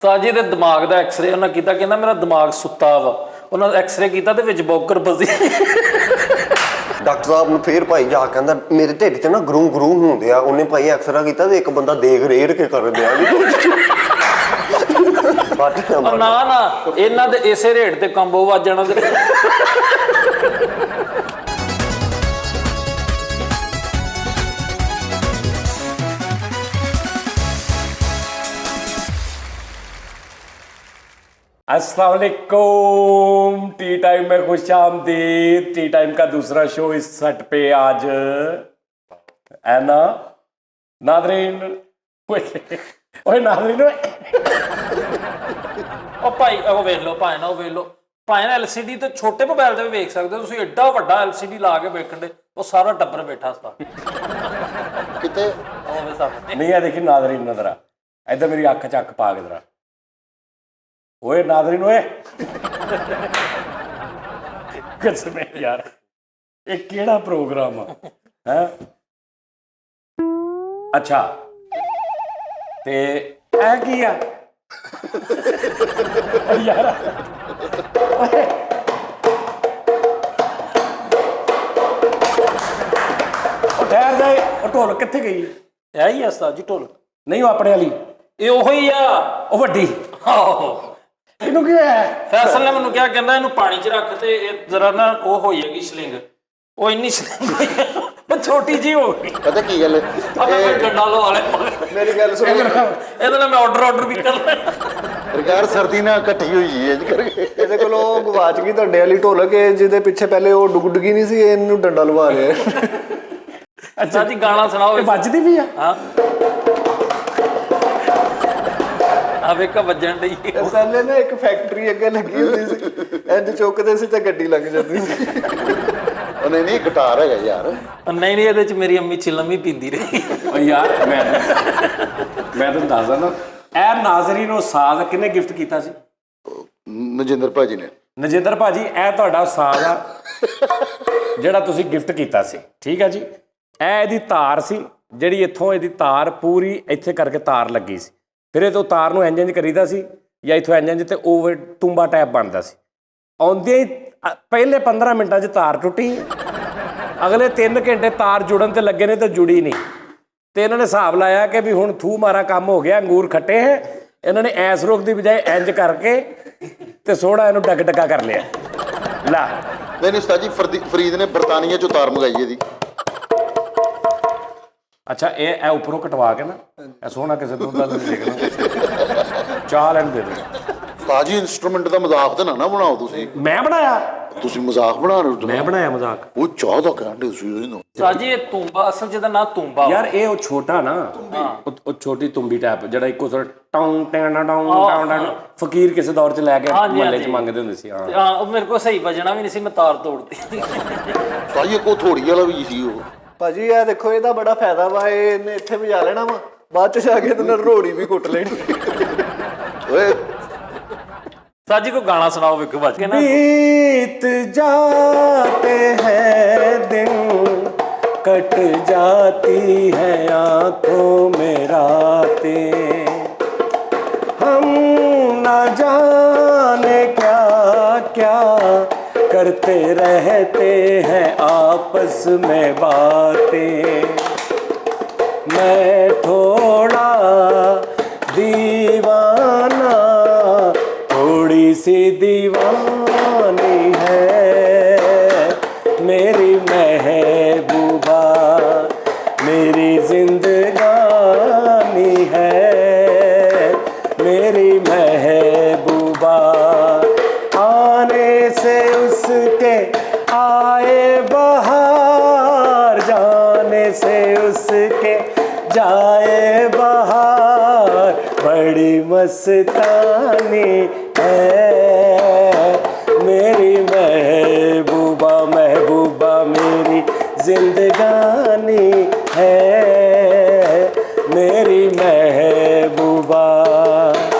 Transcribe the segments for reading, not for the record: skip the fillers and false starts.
ਸਾਜੀ ਦੇ ਦਿਮਾਗ ਦਾ ਐਕਸਰੇ ਉਹਨਾਂ ਕੀਤਾ, ਕਹਿੰਦਾ ਮੇਰਾ ਦਿਮਾਗ ਸੁੱਤਾ ਵਾ। ਉਹਨਾਂ ਐਕਸਰੇ ਕੀਤਾ ਤੇ ਵਿੱਚ ਬੌਕਰ ਫਸੀ। ਡਾਕਟਰ ਸਾਹਿਬ ਨੂੰ ਫੇਰ ਭਾਈ ਜਾ ਕਹਿੰਦਾ ਮੇਰੇ ਢਿੱਡ 'ਚ ਨਾ ਗਰੂ ਗਰੂ ਹੁੰਦੇ ਆ। ਉਹਨੇ ਭਾਈ ਐਕਸਰਾ ਕੀਤਾ ਤੇ ਇੱਕ ਬੰਦਾ ਦੇਖ ਰੇੜ ਕੇ ਕਰ ਦਿਆ ਨਾ ਨਾ ਇਹਨਾਂ ਦੇ ਇਸੇ ਰੇਟ ਤੇ ਕੰਬੋ ਵੱਜ ਜਾਣਾ। अस्सलाम वालेकुम। टी टाइम में खुश आमदीद। टी टाइम का दूसरा शो इस सेट पे आज है ना नादरीन। ओए नादरीन ਉਹ ਭਾਈ ਉਹ ਵੇਖ ਲਓ ਭਾਵੇਂ ਨਾ ਉਹ ਵੇਖ ਲਓ, ਭਾਵੇਂ ਨਾ LCD ਤੇ ਛੋਟੇ ਮੋਬਾਈਲ ਤੇ ਵੀ ਵੇਖ ਸਕਦੇ ਹੋ ਤੁਸੀਂ। ਐਡਾ ਵੱਡਾ LCD ਲਾ ਕੇ ਵੇਖਣ ਦੇ ਉਹ ਸਾਰਾ ਟੱਬਰ ਬੈਠਾ ਸਤਾ ਕਿਤੇ ਹੋਵੇ ਸਾਹਮਣੇ। नहीं है देखी नादरीन नजरा इधर मेरी अख च अख पा के जरा। ओए नादरीन ओए कसम है यार ये केड़ा प्रोग्राम है? अच्छा ते ऐ की आ यार ओए ठहर जाए ढोल कित्थे गई? ਇਹ ਹੀ ਆ ਉਸਤਾਦ ਜੀ ਢੋਲ। नहीं वो अपने वाली ਇਹ ਉਹੀ ਆ। ਉਹ ਵੱਡੀ ਆਹੋ ਇਹਨੂੰ ਕੀ ਹੈ? ਫੈਸਲ ਨੇ ਮੈਨੂੰ ਕਿਹਾ, ਕਹਿੰਦਾ ਇਹਨੂੰ ਪਾਣੀ 'ਚ ਰੱਖ ਤੇ ਇਹ ਜ਼ਰਾ ਨਾ ਉਹ ਹੋ ਜਾਏਗੀ ਸਲਿੰਗ। ਉਹ ਇੰਨੀ ਸਲਿੰਗ ਹੋਈ ਆ, ਛੋਟੀ ਜੀ ਹੋ ਗਈ। ਪਤਾ ਕੀ ਗੱਲ ਮੈਂ ਡੰਡਾ ਲਵਾ ਲਿਆ। ਮੇਰੀ ਗੱਲ ਸੁਣੋ, ਇਹਦੇ ਨਾਲ ਮੈਂ ਆਰਡਰ ਵੀ ਕਰ ਲਿਆ। ਰਿਗਾਰ ਸਰਦੀ ਨਾਲ ਇਕੱਠੀ ਹੋਈ ਹੈ ਇੰਜ ਕਰਕੇ। ਇਹਦੇ ਕੋਲੋਂ ਗਵਾਚ ਗਈ ਤੁਹਾਡੇ ਵਾਲੀ ਢੋਲਕ, ਜਿਹਦੇ ਪਿੱਛੇ ਪਹਿਲੇ ਉਹ ਡੁਗਡੁਗੀ ਨਹੀਂ ਸੀ, ਇਹਨੂੰ ਡੰਡਾ ਲਵਾ ਰਿਹਾ। ਅੱਛਾ ਜੀ ਗਾਣਾ ਸੁਣਾਓ। ਇਹ ਵੱਜਦੀ ਵੀ ਆ? ਹਾਂ ਆ ਵੇਖਾ ਵੱਜਣ ਡਈ। ਪਹਿਲੇ ਨਾ ਇੱਕ ਫੈਕਟਰੀ ਅੱਗੇ ਲੱਗੀ ਹੁੰਦੀ ਸੀ, ਇੰਜ ਚੁੱਕਦੇ ਸੀ ਤੇ ਗੱਡੀ ਲੱਗ ਜਾਂਦੀ ਸੀ। ਉਹਨੇ ਨਹੀਂ ਗਿਟਾਰ ਹੈਗਾ ਯਾਰ। ਨਹੀਂ ਨਹੀਂ ਇਹਦੇ 'ਚ ਮੇਰੀ ਅੰਮੀ ਚਿਲਮ ਹੀ ਪੀਂਦੀ ਰਹੀ। ਓ ਯਾਰ ਮੈਂ ਤੁਹਾਨੂੰ ਦੱਸਦਾ ਨਾ, ਇਹ ਨਾਜ਼ਰੀਨ ਨੂੰ ਸਾਜ਼ ਕਿਹਨੇ ਗਿਫਟ ਕੀਤਾ ਸੀ? ਨਜਿੰਦਰ ਭਾਜੀ ਨੇ। ਨਜਿੰਦਰ ਭਾਜੀ ਇਹ ਤੁਹਾਡਾ ਸਾਜ਼ ਆ ਜਿਹੜਾ ਤੁਸੀਂ ਗਿਫਟ ਕੀਤਾ ਸੀ, ਠੀਕ ਹੈ ਜੀ। ਇਹ ਇਹਦੀ ਤਾਰ ਸੀ ਜਿਹੜੀ ਇੱਥੋਂ ਇਹਦੀ ਤਾਰ ਪੂਰੀ ਇੱਥੇ ਕਰਕੇ ਤਾਰ ਲੱਗੀ ਸੀ। ਫਿਰ ਇਹ ਤੋਂ ਤਾਰ ਨੂੰ ਇੰਜ ਕਰੀਦਾ ਸੀ ਜਾਂ ਇੱਥੋਂ ਇੰਜ ਤੇ ਓਵਰ ਤੁੰਬਾ ਟੈਪ ਬਣਦਾ ਸੀ। ਆਉਂਦੇ ਹੀ ਪਹਿਲੇ 15 ਮਿੰਟਾਂ 'ਚ ਤਾਰ ਟੁੱਟੀ। ਅਗਲੇ 3 ਘੰਟੇ ਤਾਰ ਜੁੜਨ ਤੇ ਲੱਗੇ ਨੇ ਤੇ ਜੁੜੀ ਨਹੀਂ। ਤੇ ਇਹਨਾਂ ਨੇ ਹਿਸਾਬ ਲਾਇਆ ਕਿ ਵੀ ਹੁਣ ਥੂ ਮਾਰਾ ਕੰਮ ਹੋ ਗਿਆ, ਅੰਗੂਰ ਖੱਟੇ ਹੈ। ਇਹਨਾਂ ਨੇ ਐਸ ਰੋਕ ਦੀ ਬਜਾਏ ਇੰਜ ਕਰਕੇ ਤੇ ਸੋਹਣਾ ਇਹਨੂੰ ਡੱਕ ਡੱਕਾ ਕਰ ਲਿਆ। ਲਾ ਨਹੀਂ ਉਸਤਾਦ ਜੀ ਫਰੀਦ ਨੇ ਬਰਤਾਨੀਆ ਚੋਂ ਤਾਰ ਮੰਗਾਈ ਇਹਦੀ। ਅੱਛਾ ਇਹ ਉੱਪਰੋਂ ਕਟਵਾ ਕੇ ਨਾ ਇਹ ਸੋਹਣਾ ਕਿਸੇ ਤੋਂ ਦਾ ਦੇਖਣਾ ਚਾਹ ਲੈਣ ਦੇ ਦੇ। ਉਸਤਾਦ ਜੀ ਇਨਸਟਰੂਮੈਂਟ ਦਾ ਮਜ਼ਾਕ ਤਾਂ ਨਾ ਬਣਾਓ ਤੁਸੀਂ। ਮੈਂ ਬਣਾਇਆ? ਤੁਸੀਂ ਮਜ਼ਾਕ ਬਣਾ ਰਹੇ ਹੋ। ਮੈਂ ਬਣਾਇਆ ਮਜ਼ਾਕ? ਉਹ ਚਾਹ ਦਾ ਕਹਿੰਦੇ ਤੁਸੀਂ ਇਹਨੂੰ। ਸਾਜੀ ਇਹ ਤੂੰਬਾ ਅਸਲ 'ਚ ਇਹਦਾ ਨਾਂ ਤੂੰਬਾ ਯਾਰ ਇਹ ਉਹ ਛੋਟਾ ਨਾ ਉਹ ਛੋਟੀ ਤੁੰਬੀ ਟੈਪ ਜਿਹੜਾ ਇੱਕੋ ਸਰ ਟੌਂ ਟੈਂ ਟੌਂ ਫਕੀਰ ਕਿਸੇ ਦੌਰ 'ਚ ਲੈ ਕੇ ਮਹੱਲੇ 'ਚ ਮੰਗਦੇ ਹੁੰਦੇ ਸੀ। ਹਾਂ ਉਹ ਮੇਰੇ ਕੋਲ ਸਹੀ ਵਜਣਾ ਵੀ ਨਹੀਂ ਸੀ, ਮੈਂ ਤਾਰ ਤੋੜਦੀ। ਉਸਤਾਦ ਜੀ ਕੋ ਥੋੜੀ ਵਾਲਾ ਵੀ ਸੀ ਉਹ। ਭਾਜੀ ਇਹ ਦੇਖੋ ਇਹਦਾ ਬੜਾ ਫਾਇਦਾ ਵਾ, ਇਹਨੇ ਇੱਥੇ ਵਜਾ ਲੈਣਾ ਵਾ, ਬਾਅਦ 'ਚ ਜਾ ਕੇ ਤੇ ਰੋੜੀ ਵੀ ਕੁੱਟ ਲੈਣੀ। ਓਏ ਸਾਜੀ ਕੋਈ ਗਾਣਾ ਸੁਣਾਓ ਵੇਖੋ ਵੱਜ ਕੇ ਨਾ। बीत जाते हैं दिन कट जाती है आंखों में रातें, हम न जाने क्या क्या करते रहते हैं आपस में बातें। मैं थोड़ा दीवाना थोड़ी सी दीवानी है मेरी महबूबा, मेरी जिंदगानी है मेरी महबूबा। आने से उसके आए बहार, जाने से उसके जाए बहार, बड़ी मस्तानी है मेरी महबूबा, महबूबा मेरी जिंदगानी है मेरी महबूबा।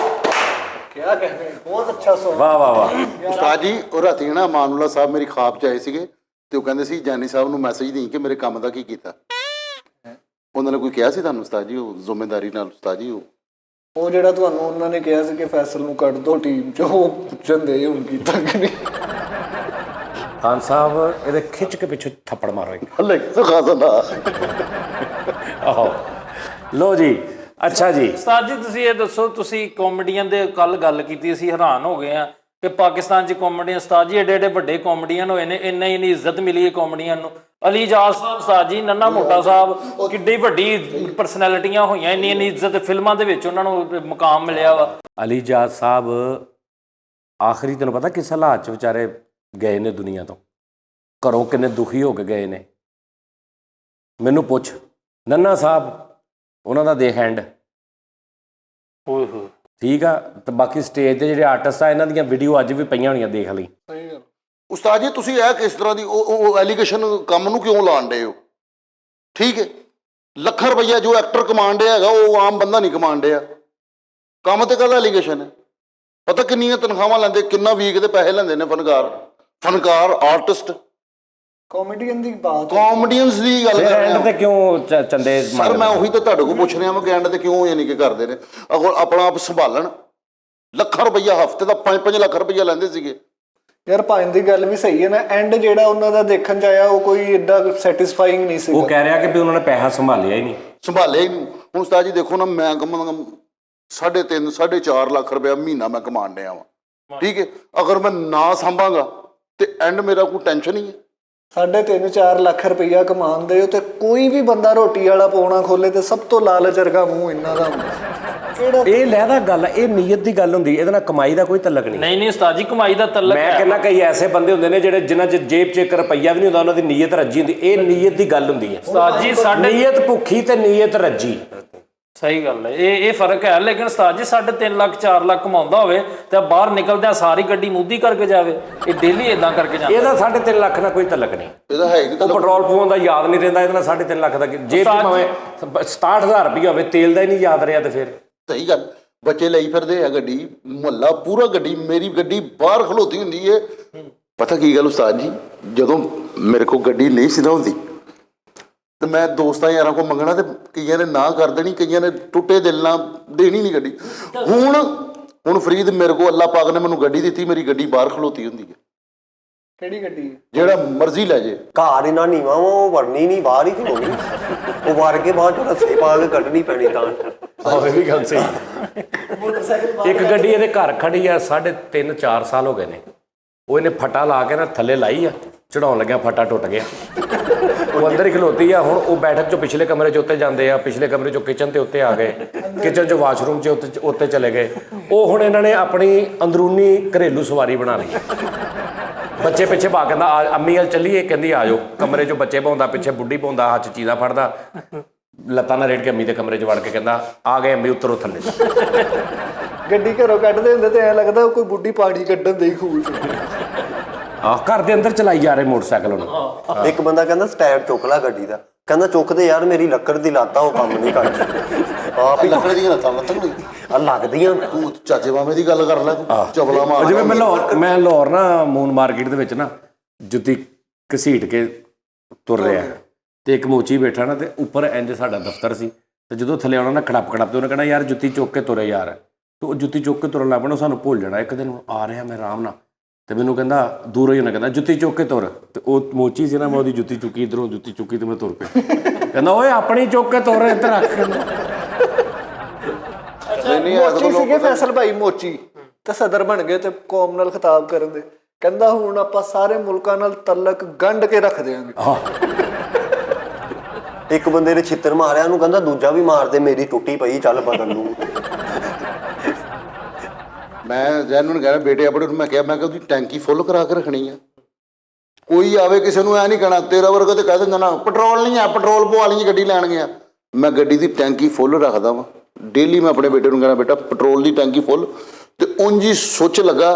क्या कहते हैं, बहुत अच्छा सॉन्ग। वाह वाह वाह। ਉਸਤਾਦ ਜੀ ਉਹ ਰਾਤੀ ਨਾ ਮਾਨੂਲਾ ਸਾਹਿਬ ਮੇਰੀ ਖਾਬ 'ਚ ਆਏ ਸੀਗੇ ਤੇ ਉਹ ਕਹਿੰਦੇ ਸੀ ਜਾਨੀ ਸਾਹਿਬ ਨੂੰ ਮੈਸੇਜ ਦੇਈ ਕਿ ਮੇਰੇ ਕੰਮ ਦਾ ਕੀ ਕੀਤਾ। ਉਹਨਾਂ ਨੇ ਕੋਈ ਕਿਹਾ ਸੀ ਤੁਹਾਨੂੰ ਉਸਤਾਦ ਜੀ ਉਹ ਜ਼ਿੰਮੇਵਾਰੀ ਨਾਲ ਉਸਤਾਦ ਜੀ ਉਹ ਉਹ ਜਿਹੜਾ ਤੁਹਾਨੂੰ ਉਹਨਾਂ ਨੇ ਕਿਹਾ ਸੀ ਕਿ ਫੈਸਲ ਨੂੰ ਕੱਢ ਦੋ ਟੀਮ 'ਚ, ਉਹ ਪੁੱਛਣ ਦੇ ਹੁਣ ਕੀਤਾ ਕਿ ਨਹੀਂ? ਖਾਨ ਸਾਹਿਬ ਇਹਦੇ ਖਿੱਚ ਕੇ ਪਿੱਛੇ ਥੱਪੜ ਮਾਰੋ ਇੱਕ। ਹਲੇ ਸੁਖਾ ਦਨਾ ਆਹੋ ਲੋ ਜੀ। ਅੱਛਾ ਜੀ, ਉਸਤਾਦ ਜੀ ਤੁਸੀਂ ਇਹ ਦੱਸੋ, ਤੁਸੀਂ ਕਾਮੇਡੀਅਨ ਦੇ ਕੱਲ ਗੱਲ ਕੀਤੀ, ਅਸੀਂ ਹੈਰਾਨ ਹੋ ਗਏ ਆ ਕਿ ਪਾਕਿਸਤਾਨ 'ਚ ਕਾਮੇਡੀਅਨ ਉਸਤਾਦ ਜੀ ਏਡੇ ਏਡੇ ਵੱਡੇ ਕਾਮੇਡੀਅਨ ਹੋਏ ਨੇ, ਇੰਨੀ ਇੱਜ਼ਤ ਮਿਲੀ ਹੈ ਕਾਮੇਡੀਅਨ ਨੂੰ। ਅਲੀ ਜਾਲ ਸਾਹਿਬ ਉਸਤਾਦ ਜੀ, ਨੰਨਾ ਮੋਟਾ ਸਾਹਿਬ, ਕਿੱਡੀ ਵੱਡੀ ਪਰਸਨੈਲਿਟੀਆਂ ਹੋਈਆਂ, ਇੰਨੀ ਇੱਜ਼ਤ ਫਿਲਮਾਂ ਦੇ ਵਿੱਚ ਉਹਨਾਂ ਨੂੰ ਮੁਕਾਮ ਮਿਲਿਆ ਵਾ। ਅਲੀ ਜਾਦ ਸਾਹਿਬ ਆਖਰੀ ਤੈਨੂੰ ਪਤਾ ਕਿਸ ਹਾਲਾਤ 'ਚ ਵਿਚਾਰੇ ਗਏ ਨੇ ਦੁਨੀਆ ਤੋਂ, ਘਰੋਂ ਕਿੰਨੇ ਦੁਖੀ ਹੋ ਕੇ ਗਏ ਨੇ। ਮੈਨੂੰ ਪੁੱਛ ਨੰਨਾ ਸਾਹਿਬ, ਉਹਨਾਂ ਦਾ ਦੇਖ ਐਂਡ ਓਏ ਹੋਏ। ਠੀਕ ਆ। ਤੇ ਬਾਕੀ ਸਟੇਜ ਦੇ ਜਿਹੜੇ ਆਰਟਿਸਟ ਆ, ਇਹਨਾਂ ਦੀਆਂ ਵੀਡੀਓ ਅੱਜ ਵੀ ਪਈਆਂ ਹੋਣੀਆਂ, ਦੇਖ ਲਈ। ਉਸਤਾਦ ਜੀ ਤੁਸੀਂ ਇਹ ਕਿਸ ਤਰ੍ਹਾਂ ਦੀ ਉਹ ਐਲੀਗੇਸ਼ਨ ਕੰਮ ਨੂੰ ਕਿਉਂ ਲਾਣ ਡਏ ਹੋ? ਠੀਕ ਹੈ, ਲੱਖਾਂ ਰੁਪਈਆ ਜੋ ਐਕਟਰ ਕਮਾਉਣ ਡਿਆ ਹੈਗਾ ਉਹ ਆਮ ਬੰਦਾ ਨਹੀਂ ਕਮਾਉਣ ਡਿਆ। ਕੰਮ ਤੇ ਕਾਹਦਾ ਐਲੀਗੇਸ਼ਨ ਹੈ? ਪਤਾ ਕਿੰਨੀਆਂ ਤਨਖਾਹਾਂ ਲੈਂਦੇ, ਕਿੰਨਾ ਵੀਕ ਦੇ ਪੈਸੇ ਲੈਂਦੇ ਨੇ ਫਨਕਾਰ ਆਰਟਿਸਟ। ਕਾਮੇਡੀਅਨ ਦੀ ਬਾਤ ਕਾਮੇਡੀਅਨਸ ਦੀ ਗੱਲ ਕਰ ਰਿਹਾ ਐਂਡ ਤੇ ਕਿਉਂ ਚੰਦੇ ਸਰ, ਮੈਂ ਉਹੀ ਤਾਂ ਤੁਹਾਡੇ ਕੋਲ ਪੁੱਛ ਰਿਹਾ ਮੈਂ ਕਿ ਐਂਡ ਤੇ ਕਿਉਂ ਯਾਨੀ ਕਿ ਕਰਦੇ ਨੇ। ਅਗਰ ਆਪਣਾ ਆਪ ਸੰਭਾਲਣ, ਲੱਖਾਂ ਰੁਪਈਆ ਹਫ਼ਤੇ ਦਾ 5-5 ਲੱਖ ਰੁਪਈਆ ਲੈਂਦੇ ਸੀਗੇ। ਯਾਰ ਭਾਈ ਦੀ ਗੱਲ ਵੀ ਸਹੀ ਹੈ ਨਾ, ਐਂਡ ਜਿਹੜਾ ਉਹਨਾਂ ਦਾ ਦੇਖਣ 'ਚ ਆਇਆ ਉਹ ਕੋਈ ਏਡਾ ਸੈਟੀਸਫਾਈਂਗ ਨਹੀਂ ਸੀ। ਉਹ ਕਹਿ ਰਿਹਾ ਕਿ ਵੀ ਉਹਨਾਂ ਨੇ ਪੈਸਾ ਸੰਭਾਲਿਆ ਹੀ ਨਹੀਂ। ਸੰਭਾਲਿਆ ਹੀ ਨਹੀਂ। ਹੁਣ ਉਸਤਾਦ ਜੀ ਦੇਖੋ ਨਾ, ਮੈਂ ਕਮ 3.5 4.5 ਲੱਖ ਰੁਪਇਆ ਮਹੀਨਾ ਮੈਂ ਕਮਾਉਣ ਡਿਆ ਵਾਂ। ਠੀਕ ਹੈ, ਅਗਰ ਮੈਂ ਨਾ ਸੰਭਾਂਗਾ ਤੇ ਐਂਡ ਮੇਰਾ ਕੋਈ ਟੈਨਸ਼ਨ ਹੀ ਹੈ। 3.5-4 ਲੱਖ ਰੁਪਈਆ ਕਮਾਉਂਦੇ ਹੋ ਤੇ ਕੋਈ ਵੀ ਬੰਦਾ ਰੋਟੀ ਵਾਲਾ ਪੌਣਾ ਖੋਲੇ ਤੇ ਸਭ ਤੋਂ ਲਾਲਚ ਵਰਗਾ ਮੂੰਹ ਇਹਨਾਂ ਦਾ ਹੁੰਦਾ। ਕਿਹੜਾ ਇਹ ਲਹਿਦਾ ਗੱਲ, ਇਹ ਨੀਅਤ ਦੀ ਗੱਲ ਹੁੰਦੀ, ਇਹਦੇ ਨਾਲ ਕਮਾਈ ਦਾ ਕੋਈ ਤਲਕ ਨਹੀਂ। ਨਹੀਂ ਉਸਤਾਦ ਜੀ, ਕਮਾਈ ਦਾ ਤਲਕ ਮੈਂ ਕਹਿੰਦਾ ਕਈ ਐਸੇ ਬੰਦੇ ਹੁੰਦੇ ਨੇ ਜਿਹੜੇ ਜਿਨ੍ਹਾਂ 'ਚ ਜੇਬ 'ਚ 1 ਰੁਪਈਆ ਵੀ ਨਹੀਂ ਹੁੰਦਾ, ਉਹਨਾਂ ਦੀ ਨੀਅਤ ਰੱਜੀ ਹੁੰਦੀ। ਇਹ ਨੀਅਤ ਦੀ ਗੱਲ ਹੁੰਦੀ ਹੈ ਉਸਤਾਦ ਜੀ। ਸਾਡੇ ਨੀਅਤ ਭੁੱਖੀ ਤੇ ਨੀਅਤ ਰੱਜੀ, ਸਹੀ ਗੱਲ ਹੈ, ਇਹ ਫਰਕ ਹੈ। ਲੇਕਿਨ ਉਸਤਾਦ ਜੀ 3.5 ਲੱਖ 4 ਲੱਖ ਕਮਾਉਂਦਾ ਹੋਵੇ ਤੇ ਬਾਹਰ ਨਿਕਲਦਿਆਂ ਸਾਰੀ ਗੱਡੀ ਮੁੱਦੀ ਕਰਕੇ ਜਾਵੇ, ਇਹ ਡੇਲੀ ਇਦਾਂ ਕਰਕੇ ਜਾਂਦਾ। ਇਹਦਾ 3.5 ਲੱਖ ਨਾਲ ਕੋਈ ਤਲਕ ਨਹੀਂ। ਇਹਦਾ ਹੈ ਨਹੀਂ ਉਹ ਪੈਟਰੋਲ ਪਵਾਉਣ ਦਾ ਯਾਦ ਨਹੀਂ ਰਹਿੰਦਾ, ਇਹਦੇ ਨਾਲ 3.5 ਲੱਖ ਦਾ ਜੇਬ 'ਚ ਭਾਵੇਂ 67,000 ਰੁਪਈਆ ਹੋਵੇ, ਤੇਲ ਦਾ ਹੀ ਨਹੀਂ ਯਾਦ ਰਿਹਾ। ਤੇ ਫਿਰ ਸਹੀ ਗੱਲ, ਬੱਚੇ ਲਈ ਫਿਰਦੇ ਆ ਗੱਡੀ, ਮੁਹੱਲਾ ਪੂਰਾ ਗੱਡੀ, ਮੇਰੀ ਗੱਡੀ ਬਾਹਰ ਖਲੋਤੀ ਹੁੰਦੀ ਹੈ। ਪਤਾ ਕੀ ਗੱਲ ਉਸਤਾਦ ਜੀ, ਜਦੋਂ ਮੇਰੇ ਕੋਲ ਗੱਡੀ ਨਹੀਂ ਸੀ ਨਾ ਹੁੰਦੀ ਤੇ ਮੈਂ ਦੋਸਤਾਂ ਯਾਰਾਂ ਕੋਲ ਮੰਗਣਾ ਤੇ ਕਈਆਂ ਨੇ ਨਾ ਕਰ ਦੇਣੀ, ਕਈਆਂ ਨੇ ਟੁੱਟੇ ਦਿਲ ਨਾਲ ਦੇਣੀ ਨਹੀਂ ਗੱਡੀ। ਹੁਣ ਫਰੀਦ ਮੇਰੇ ਕੋਲ ਅੱਲਾ ਪਾਕ ਨੇ ਮੈਨੂੰ ਗੱਡੀ ਦਿੱਤੀ, ਮੇਰੀ ਗੱਡੀ ਬਾਹਰ ਖਲੋਤੀ ਹੁੰਦੀ ਹੈ। ਕਿਹੜੀ ਗੱਡੀ ਹੈ? ਜਿਹੜਾ ਮਰਜ਼ੀ ਲੈ ਜੇ। ਘਰ ਇਹਨਾਂ ਨੀਵਾਂ ਵਾ, ਉਹ ਵੜਨੀ ਨਹੀਂ, ਬਾਹਰ ਹੀ ਖਲੋਣੀ। ਉਹ ਵੜ ਕੇ ਬਾਅਦ ਚੋਂ ਰੱਸੇ ਪਾ ਕੇ ਕੱਢਣੀ ਪੈਣੀ ਤਾਂ। ਆਹ ਇਹ ਵੀ ਗੱਲ ਸਹੀ। ਇੱਕ ਗੱਡੀ ਇਹਦੇ ਘਰ ਖੜੀ ਆ, 3.5 4 ਸਾਲ ਹੋ ਗਏ ਨੇ। ਉਹ ਇਹਨੇ ਫਟਾ ਲਾ ਕੇ ਨਾ ਥੱਲੇ ਲਾਈ ਆ, ਚੜਾਉਣ ਲੱਗਿਆ ਫਟਾ ਟੁੱਟ ਗਿਆ। ਉਹ ਅੰਦਰ ਹੀ ਖਲੋਤੀ ਆ। ਹੁਣ ਉਹ ਬੈਠਕ 'ਚੋਂ ਪਿਛਲੇ ਕਮਰੇ 'ਚ ਉੱਤੇ ਜਾਂਦੇ ਆ, ਪਿਛਲੇ ਕਮਰੇ 'ਚੋਂ ਕਿਚਨ ਤੇ ਉੱਤੇ ਆ ਗਏ, ਕਿਚਨ 'ਚੋਂ ਵਾਸ਼ਰੂਮ 'ਚ ਉੱਤੇ ਚਲੇ ਗਏ। ਉਹ ਹੁਣ ਇਹਨਾਂ ਨੇ ਆਪਣੀ ਅੰਦਰੂਨੀ ਘਰੇਲੂ ਸਵਾਰੀ ਬਣਾ ਲਈ। ਬੱਚੇ ਪਿੱਛੇ ਪਾ ਕਹਿੰਦਾ ਅੰਮੀ ਵੱਲ ਚੱਲੀਏ, ਕਹਿੰਦੀ ਆ ਜਾਓ। ਕਮਰੇ 'ਚੋਂ ਬੱਚੇ ਪਾਉਂਦਾ, ਪਿੱਛੇ ਬੁੱਢੀ ਪਾਉਂਦਾ, ਹੱਥ 'ਚ ਚੀਜ਼ਾਂ ਫੜਦਾ, ਲੱਤਾਂ ਨਾਲ ਰੇੜ ਕੇ ਅੰਮੀ ਦੇ ਕਮਰੇ 'ਚ ਵੜ ਕੇ ਕਹਿੰਦਾ ਆ ਗਏ ਅੰਮੀ, ਉਤਰੋ ਥੱਲੇ। ਗੱਡੀ ਘਰੋਂ ਕੱਢਦੇ ਹੁੰਦੇ ਤੇ ਐਂ ਲੱਗਦਾ ਕੋਈ ਬੁੱਢੀ ਪਾਣੀ ਕੱਢਣ ਦੇ ਖੂਹ 'ਚ। ਆਹ ਘਰ ਦੇ ਅੰਦਰ ਚਲਾਈ ਜਾ ਰਹੇ ਮੋਟਰਸਾਈਕਲ ਹੁਣ। ਇੱਕ ਬੰਦਾ ਕਹਿੰਦਾ ਸਟੈਂਡ ਚੁੱਕ ਲੈ ਗੱਡੀ ਦਾ, ਕਹਿੰਦਾ ਚੁੱਕਦੇ ਯਾਰ, ਮੇਰੀ ਲੱਕੜ ਦੀ ਲੱਤ ਆ, ਉਹ ਕੰਮ ਨਹੀਂ ਕਰਦੀ। ਆਪ ਹੀ ਲੱਕੜ ਦੀਆਂ ਲੱਤਾਂ ਨਹੀਂ ਆ ਲੱਗਦੀਆਂ। ਤੂੰ ਚਾਚੇ ਮਾਮੇ ਦੀ ਗੱਲ ਕਰ ਲੈ, ਚਬਲਾ ਮਾਰ। ਜਿਵੇਂ ਮੈਂ ਲਾਹੌਰ ਨਾ ਮੂਨ ਮਾਰਕੀਟ ਦੇ ਵਿੱਚ ਨਾ ਜੁੱਤੀ ਘਸੀਟ ਕੇ ਤੁਰ ਰਿਹਾ, ਤੇ ਇੱਕ ਮੋਚੀ ਬੈਠਾ ਨਾ, ਤੇ ਉੱਪਰ ਇੰਜ ਸਾਡਾ ਦਫ਼ਤਰ ਸੀ, ਤੇ ਜਦੋਂ ਥੱਲੇ ਆਉਣਾ ਨਾ ਖੜਪ ਤੇ ਉਹਨੇ ਕਹਿਣਾ ਯਾਰ ਜੁੱਤੀ ਚੁੱਕ ਕੇ ਤੁਰੇ ਯਾਰ। ਤੇ ਉਹ ਜੁੱਤੀ ਚੁੱਕ ਕੇ ਤੁਰਨ ਲੱਗ ਪੈਣਾ, ਸਾਨੂੰ ਭੁੱਲ ਜਾਣਾ। ਇੱਕ ਦਿਨ ਆ ਰਿਹਾ ਮੈਂ ਆਰਾਮ ਨਾਲ, ਤੇ ਮੈਨੂੰ ਕਹਿੰਦਾ ਦੂਰੋਂ ਹੀ ਉਹਨੇ ਕਹਿੰਦਾ ਜੁੱਤੀ ਚੁੱਕ ਕੇ ਤੁਰ। ਤੇ ਉਹ ਮੋਚੀ ਸੀ ਨਾ, ਮੈਂ ਉਹਦੀ ਜੁੱਤੀ ਚੁੱਕੀ, ਇੱਧਰੋਂ ਜੁੱਤੀ ਚੁੱਕੀ ਤੇ ਮੈਂ ਤੁਰ ਪਿਆ। ਕਹਿੰਦਾ ਓਏ ਆਪਣੀ ਚੁੱਕ ਕੇ ਤੁਰ, ਇੱਧਰ ਰੱਖ। ਮੋਚੀ ਸੀਗੇ ਫੈਸਲ ਭਾਈ, ਮੋਚੀ ਤੇ ਸਦਰ ਬਣ ਗਏ ਤੇ ਕੌਮ ਨਾਲ ਖਿਤਾਬ ਕਰਨ ਦੇ। ਕਹਿੰਦਾ ਹੁਣ ਆਪਾਂ ਸਾਰੇ ਮੁਲਕਾਂ ਨਾਲ ਤਲਕ ਗੰਢ ਕੇ ਰੱਖ ਦਿਆਂਗੇ। ਇੱਕ ਬੰਦੇ ਨੇ ਛਿੱਤਰ ਮਾਰਿਆ, ਉਹਨੂੰ ਕਹਿੰਦਾ ਦੂਜਾ ਵੀ ਮਾਰ ਦੇ, ਮੇਰੀ ਟੁੱਟੀ ਪਈ, ਚੱਲ ਬਦਲ ਲੂ। ਮੈਂ ਜੈਨ ਨੂੰ ਕਹਿਣਾ ਬੇਟੇ ਆਪਣੇ ਨੂੰ, ਮੈਂ ਕਿਹਾ ਉਹਦੀ ਟੈਂਕੀ ਫੁੱਲ ਕਰਾ ਕੇ ਰੱਖਣੀ ਆ। ਕੋਈ ਆਵੇ ਕਿਸੇ ਨੂੰ ਐ ਨਹੀਂ ਕਹਿਣਾ ਤੇਰਾ ਵਰਗਾ ਤੇ ਕਹਿ ਦਿੰਦਾ ਨਾ ਪੈਟਰੋਲ ਨਹੀਂ ਆ, ਪੈਟਰੋਲ ਪਵਾ ਲਈ ਗੱਡੀ ਲੈਣ ਗਿਆ। ਮੈਂ ਗੱਡੀ ਦੀ ਟੈਂਕੀ ਫੁੱਲ ਰੱਖਦਾ ਵਾਂ ਡੇਲੀ। ਮੈਂ ਆਪਣੇ ਬੇਟੇ ਨੂੰ ਕਹਿਣਾ ਬੇਟਾ ਪੈਟਰੋਲ ਦੀ ਟੈਂਕੀ ਫੁੱਲ, ਤੇ ਉਂਝ ਹੀ ਸੁੱਚ ਲੱਗਾ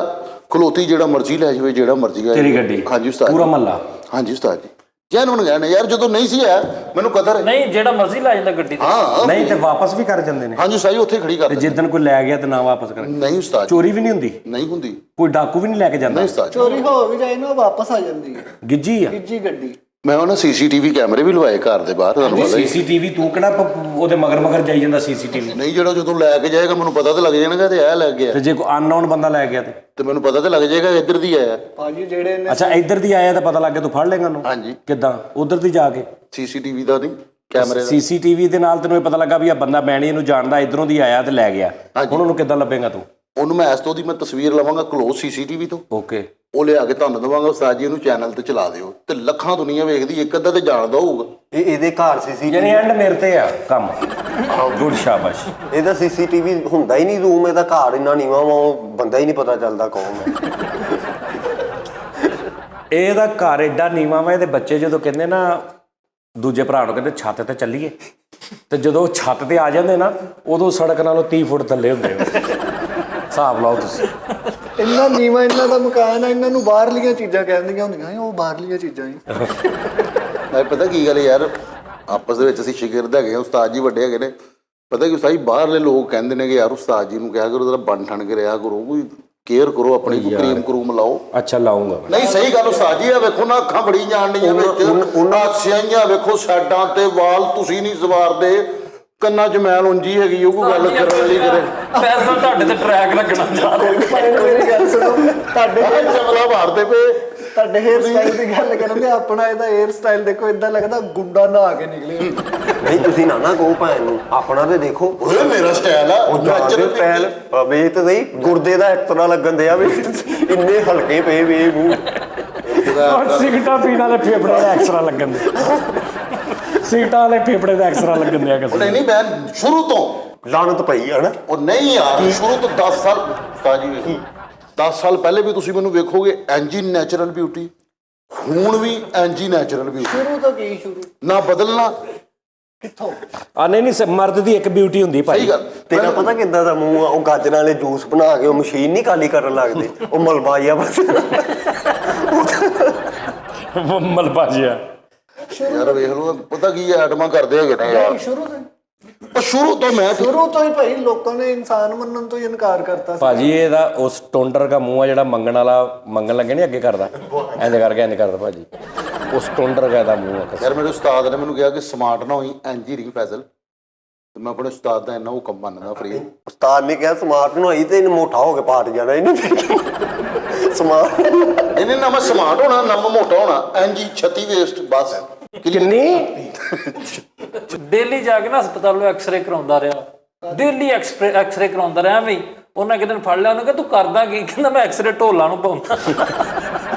ਖਲੋਤੀ, ਜਿਹੜਾ ਮਰਜ਼ੀ ਲੈ ਜਾਵੇ, ਜਿਹੜਾ ਮਰਜ਼ੀ ਆ ਤੇਰੀ ਗੱਡੀ। ਹਾਂਜੀ ਉਸਤਾਦ, ਪੂਰਾ ਮਹੱਲਾ। ਹਾਂਜੀ ਉਸਤਾਦ ਜੀ। ਜੈਨ ਨੂੰ ਕਹਿਣਾ ਯਾਰ ਜਦੋਂ ਨਹੀਂ ਸੀ ਆਇਆ ਮੈਨੂੰ ਕਦਰ ਹੈ। ਨਹੀਂ, ਜਿਹੜਾ ਮਰਜ਼ੀ ਲੈ ਜਾਂਦਾ ਗੱਡੀ ਤੇ। ਹਾਂ ਨਹੀਂ ਤੇ ਵਾਪਸ ਵੀ ਕਰ ਜਾਂਦੇ ਨੇ। ਹਾਂਜੀ ਉਸਤਾਦ ਜੀ, ਉੱਥੇ ਖੜੀ ਕਰ ਤੇ ਜਿੱਦਣ ਕੋਈ ਲੈ ਗਿਆ ਤੇ ਨਾ ਵਾਪਸ ਕਰ। ਨਹੀਂ ਉਸਤਾਦ, ਚੋਰੀ ਵੀ ਨਹੀਂ ਹੁੰਦੀ, ਨਹੀਂ ਹੁੰਦੀ, ਕੋਈ ਡਾਕੂ ਵੀ ਨਹੀਂ ਲੈ ਕੇ ਜਾਂਦਾ। ਨਹੀਂ ਉਸਤਾਦ। ਚੋਰੀ ਹੋ ਵੀ ਜਾਏ ਨਾ, ਵਾਪਸ ਆ ਜਾਂਦੀ ਹੈ। ਗਿੱਜੀ ਆ। ਤੀਜੀ ਗੱਡੀ ਮੈਂ ਉਹਨਾਂ ਸੀਸੀਟੀਵੀ ਕੈਮਰੇ ਵੀ ਲਵਾਏ ਘਰ ਦੇ ਬਾਹਰ, ਤੁਹਾਨੂੰ ਪਤਾ ਹੀ। ਸੀਸੀਟੀਵੀ ਤੂੰ ਕਿਹੜਾ ਉਹਦੇ ਮਗਰ ਜਾਈ ਜਾਂਦਾ ਸੀਸੀਟੀਵੀ? ਨਹੀਂ, ਜਿਹੜਾ ਜਦੋਂ ਲੈ ਕੇ ਜਾਏਗਾ ਮੈਨੂੰ ਪਤਾ ਤਾਂ ਲੱਗ ਜਾਣਗਾ ਤੇ ਇਹ ਲੱਗ ਗਿਆ, ਤੇ ਜੇ ਕੋਈ ਅਨਨੋਨ ਬੰਦਾ ਲੈ ਗਿਆ ਤੇ ਤੇ ਮੈਨੂੰ ਪਤਾ ਤਾਂ ਲੱਗ ਜਾਏਗਾ ਇੱਧਰ ਦੀ ਆਇਆ। ਭਾਜੀ ਜਿਹੜੇ ਨੇ ਅੱਛਾ ਇੱਧਰ ਦੀ ਆਇਆ ਤਾਂ ਪਤਾ ਲੱਗ ਗਿਆ, ਤੂੰ ਫੜ ਲੇਗਾ ਉਹਨੂੰ? ਹਾਂਜੀ। ਕਿੱਦਾਂ ਉਧਰ ਦੀ ਜਾ ਕੇ? ਸੀਸੀਟੀਵੀ ਦਾ ਨਹੀਂ, ਕੈਮਰੇ ਦਾ। ਸੀਸੀਟੀਵੀ ਦੇ ਨਾਲ ਤੈਨੂੰ ਇਹ ਪਤਾ ਲੱਗਾ ਵੀ ਆ ਬੰਦਾ ਮੈਂ ਨਹੀਂ ਇਹਨੂੰ ਜਾਣਦਾ, ਇਧਰੋਂ ਦੀ ਆਇਆ ਤੇ ਲੈ ਗਿਆ, ਹੁਣ ਉਹਨੂੰ ਕਿੱਦਾਂ ਲੱਭੇਗਾ ਤੂੰ? ਉਹਨੂੰ ਮੈਂ ਇਸ ਤੋਂ ਦੀ ਮੈਂ ਤਸਵੀਰ ਲਵਾਂਗਾ ਕਲੋਜ਼ ਸੀਸੀਟੀਵੀ ਤੋਂ, ਓਕੇ, ਉਹ ਲਿਆ ਕੇ ਤੁਹਾਨੂੰ ਦਵਾਂਗਾ, ਉਸਤਾਦ ਜੀ ਇਹਨੂੰ ਚੈਨਲ ਤੇ ਚਲਾ ਦਿਓ, ਤੇ ਲੱਖਾਂ ਦੁਨੀਆ ਵੇਖਦੀ, ਇੱਕ ਅੱਧਾ ਤੇ ਜਾਣਦਾ ਹੋਊਗਾ। ਇਹਦੇ ਘਰ ਸੀਸੀਟੀਵੀ, ਯਾਨੀ ਐਂਡ ਮੇਰੇ ਤੇ ਆ ਕੰਮ। ਗੁੱਡ, ਸ਼ਾਬਾਸ਼। ਇਹਦਾ ਸੀਸੀਟੀਵੀ ਹੁੰਦਾ ਹੀ ਨਹੀਂ ਰੂਮ, ਇਹਦਾ ਘਰ ਇੰਨਾ ਨੀਵਾਂ ਵਾ, ਉਹ ਬੰਦਾ ਹੀ ਨਹੀਂ ਪਤਾ ਚੱਲਦਾ ਕੌਣ ਹੈ। ਇਹਦਾ ਘਰ ਐਡਾ ਨੀਵਾਂ ਵਾ, ਇਹਦੇ ਬੱਚੇ ਜਦੋਂ ਕਹਿੰਦੇ ਨਾ ਦੂਜੇ ਭਰਾ ਨੂੰ ਕਹਿੰਦੇ ਛੱਤ ਤੇ ਚੱਲੀਏ, ਤੇ ਜਦੋਂ ਛੱਤ ਤੇ ਆ ਜਾਂਦੇ ਨਾ ਉਦੋਂ ਸੜਕ ਨਾਲੋਂ 30 ਫੁੱਟ ਥੱਲੇ ਹੁੰਦੇ ਹੋ। ਹਿਸਾਬ ਲਾਓ ਤੁਸੀਂ। ਇੰਨਾ ਨੀਵਾਂ ਇਹਨਾਂ ਦਾ ਮਕਾਨ ਆ, ਇਹਨਾਂ ਨੂੰ ਬਾਹਰਲੀਆਂ ਚੀਜ਼ਾਂ ਕਹਿੰਦੀਆਂ ਹੁੰਦੀਆਂ ਸੀ, ਉਹ ਬਾਹਰਲੀਆਂ ਚੀਜ਼ਾਂ ਹੀ। ਮੈਂ ਪਤਾ ਕੀ ਗੱਲ ਯਾਰ, ਆਪਸ ਦੇ ਵਿੱਚ ਅਸੀਂ ਸ਼ਾਗਿਰਦ ਹੈਗੇ ਆ, ਉਸਤਾਦ ਜੀ ਵੱਡੇ ਹੈਗੇ ਨੇ। ਪਤਾ ਕੀ ਉਸਤਾਦ ਜੀ, ਬਾਹਰਲੇ ਲੋਕ ਕਹਿੰਦੇ ਨੇ ਕਿ ਯਾਰ ਉਸਤਾਦ ਜੀ ਨੂੰ ਕਿਹਾ ਕਰੋ ਜਰਾ ਬਣ ਠਣ ਕੇ ਰਿਹਾ ਕਰੋ, ਕੋਈ ਕੇਅਰ ਕਰੋ ਆਪਣੀ, ਕੋਈ ਕਰੀਮ ਕਰੂਮ ਲਾਓ। ਅੱਛਾ, ਲਾਉਂਗਾ। ਨਹੀਂ ਸਹੀ ਗੱਲ ਉਸਤਾਦ ਜੀ, ਆ ਵੇਖੋ ਨਾ ਅੱਖਾਂ ਬੜੀ ਜਾਣਦੀਆਂ ਵਿੱਚ, ਉਹਨਾਂ ਸਿਆਈਆਂ ਵੇਖੋ ਸਾਈਡਾਂ ਤੇ, ਵਾਲ ਤੁਸੀਂ ਨਹੀਂ ਸਵਾਰਦੇ, ਕੰਨਾਂ 'ਚ ਮੈਲ ਉਂਝੀ ਹੈਗੀ, ਉਹ ਕੋਈ ਗੱਲ ਕਰਨ ਵਾਲੀ ਕਰੇ। ਪੈਸਾ ਤੁਹਾਡੇ ਤੇ ਟਰੈਕ ਲੱਗਣਾ ਚਾਹੀਦਾ। ਮੇਰੀ ਗੱਲ ਸੁਣੋ, ਤੁਹਾਡੇ ਚਮਲਾ ਮਾਰਦੇ ਪਏ। ਤੁਹਾਡੇ ਹੇਅਰ ਸਟਾਈਲ ਦੀ ਗੱਲ ਕਰਦੇ, ਆਪਣਾ ਇਹਦਾ ਹੇਅਰ ਸਟਾਈਲ ਦੇਖੋ, ਇਦਾਂ ਲੱਗਦਾ ਗੁੰਡਾ ਨਹਾ ਕੇ ਨਿਕਲੇ। ਨਹੀਂ ਤੁਸੀਂ ਨਾ ਕਹੋ ਭੈਣ ਨੂੰ, ਆਪਣਾ ਤੇ ਦੇਖੋ। ਓਏ ਮੇਰਾ ਸਟਾਈਲ ਆ, ਉਹ ਜਾਦੇ ਪੈਲ ਵੇ ਤੇ ਸਹੀ ਗੁਰਦੇ ਦਾ ਐਕਟਰਾ ਲੱਗਣ ਦਿਆ ਵੀ, ਇੰਨੇ ਹਲਕੇ ਪਏ ਵੇ ਮੂੰਹ। ਸਿਗਰਟਾਂ ਪੀਣ ਵਾਲੇ ਫੇਫੜੇ ਦਾ ਐਕਸਰਾ ਲੱਗਣ ਦੇ, ਸਿਗਰਟਾਂ ਵਾਲੇ ਫੇਫੜੇ ਦਾ ਐਕਸਰਾ ਲੱਗਣ ਦਿਆ ਕਿਸੇ ਨਹੀਂ ਨਹੀਂ, ਮੈਂ ਸ਼ੁਰੂ ਤੋਂ ਲਾਨਤ ਪਈ ਹੈ ਨਾ। ਉਹ ਨਹੀਂ ਯਾਰ, ਸ਼ੁਰੂ ਤੋਂ 10 ਸਾਲ ਉਸਤਾਦ ਜੀ ਵੇਖੀ, 10 ਸਾਲ ਪਹਿਲੇ ਵੀ ਤੁਸੀਂ ਮੈਨੂੰ ਵੇਖੋਗੇ ਐਂਜੀ ਨੈਚੁਰਲ ਬਿਊਟੀ, ਹੁਣ ਵੀ ਐਂਜੀ ਨੈਚੁਰਲ ਬਿਊਟੀ। ਸ਼ੁਰੂ ਤੋਂ ਕੀ ਸ਼ੁਰੂ, ਨਾ ਬਦਲਣਾ ਕਿੱਥੋਂ? ਆ ਨਹੀਂ ਮਰਦ ਦੀ ਇੱਕ ਬਿਊਟੀ ਹੁੰਦੀ ਭਾਈ। ਸਹੀ ਗੱਲ। ਤੇਰਾ ਪਤਾ ਕਿੱਦਾਂ ਦਾ ਮੂੰਹ ਆ, ਉਹ ਗਾਜਰਾਂ ਵਾਲੇ ਜੂਸ ਬਣਾ ਕੇ ਉਹ ਮਸ਼ੀਨ ਨਹੀਂ ਕਾਲੀ ਕਰਨ ਲੱਗਦੇ, ਉਹ ਮਲਬਾ ਜਿਹਾ ਬਸ। ਮਲਬਾ ਜਿਹਾ। ਯਾਰ ਵੇਖ ਲਓ, ਪਤਾ ਕੀ ਆਈਟਮਾਂ ਕਰਦੇ ਹੈਗੇ ਨੇ ਯਾਰ। ਸ਼ੁਰੂ ਤੋਂ ਉਹ ਸ਼ੁਰੂ ਤੋਂ ਮੈਂ ਸ਼ੁਰੂ ਤੋਂ ਹੀ ਭਾਈ ਲੋਕਾਂ ਨੇ ਇਨਸਾਨ ਮੰਨਣ ਤੋਂ ਹੀ ਇਨਕਾਰ ਕਰਤਾ ਸੀ। ਭਾਜੀ ਇਹਦਾ ਉਸ ਟੋਂਡਰ ਦਾ ਮੂੰਹ ਆ ਜਿਹੜਾ ਮੰਗਣ ਵਾਲਾ, ਮੰਗਣ ਲੱਗੇ ਨਹੀਂ ਅੱਗੇ ਕਰਦਾ, ਇੰਜ ਕਰਕੇ ਇੰਜ ਕਰਦਾ ਭਾਜੀ, ਉਸ ਟੋਂਡਰ ਦਾ ਮੂੰਹ ਆ। ਯਾਰ ਮੇਰੇ ਉਸਤਾਦ ਨੇ ਮੈਨੂੰ ਕਿਹਾ ਕਿ ਸਮਾਰਟ ਨਾ ਹੋਈ, ਐਂਜੀ ਰਿੰਗ ਫੈਸਲ, ਤੇ ਮੈਂ ਆਪਣੇ ਉਸਤਾਦ ਦਾ ਇੰਨਾ ਹੁਕਮ ਮੰਨਦਾ ਫਰੀ। ਉਸਤਾਦ ਨੇ ਕਿਹਾ ਸਮਾਰਟ ਨੂੰ ਹੋਈ ਤੇ ਇਹਨੂੰ ਮੋਟਾ ਹੋ ਕੇ ਪਾਟ ਜਾਣਾ ਇਹਨੇ। ਸਮਾਰਟ ਇਹਨੇ ਨਾ ਮੈਂ ਸਮਾਰਟ ਹੋਣਾ ਨਾ ਮੈਂ ਮੋਟਾ ਹੋਣਾ, ਐਂਜੀ 36 ਵੇਸਟ ਬਸ। ਕਿੰਨੀ ਡੇਲੀ ਜਾ ਕੇ ਨਾ ਹਸਪਤਾਲ ਨੂੰ ਐਕਸ-ਰੇ ਕਰਾਉਂਦਾ ਰਿਹਾ, ਡੇਲੀ ਐਕਸ-ਰੇ ਕਰਾਉਂਦਾ ਰਿਹਾ। ਐਵੇਂ ਉਹਨਾਂ ਕਿਤੇ ਫੜ ਲਿਆ, ਉਹਨੇ ਕਿਹਾ ਤੂੰ ਕਰਦਾ ਕੀ? ਕਹਿੰਦਾ ਮੈਂ ਐਕਸ-ਰੇ ਢੋਲਾਂ ਨੂੰ ਪਾਉਂਦਾ।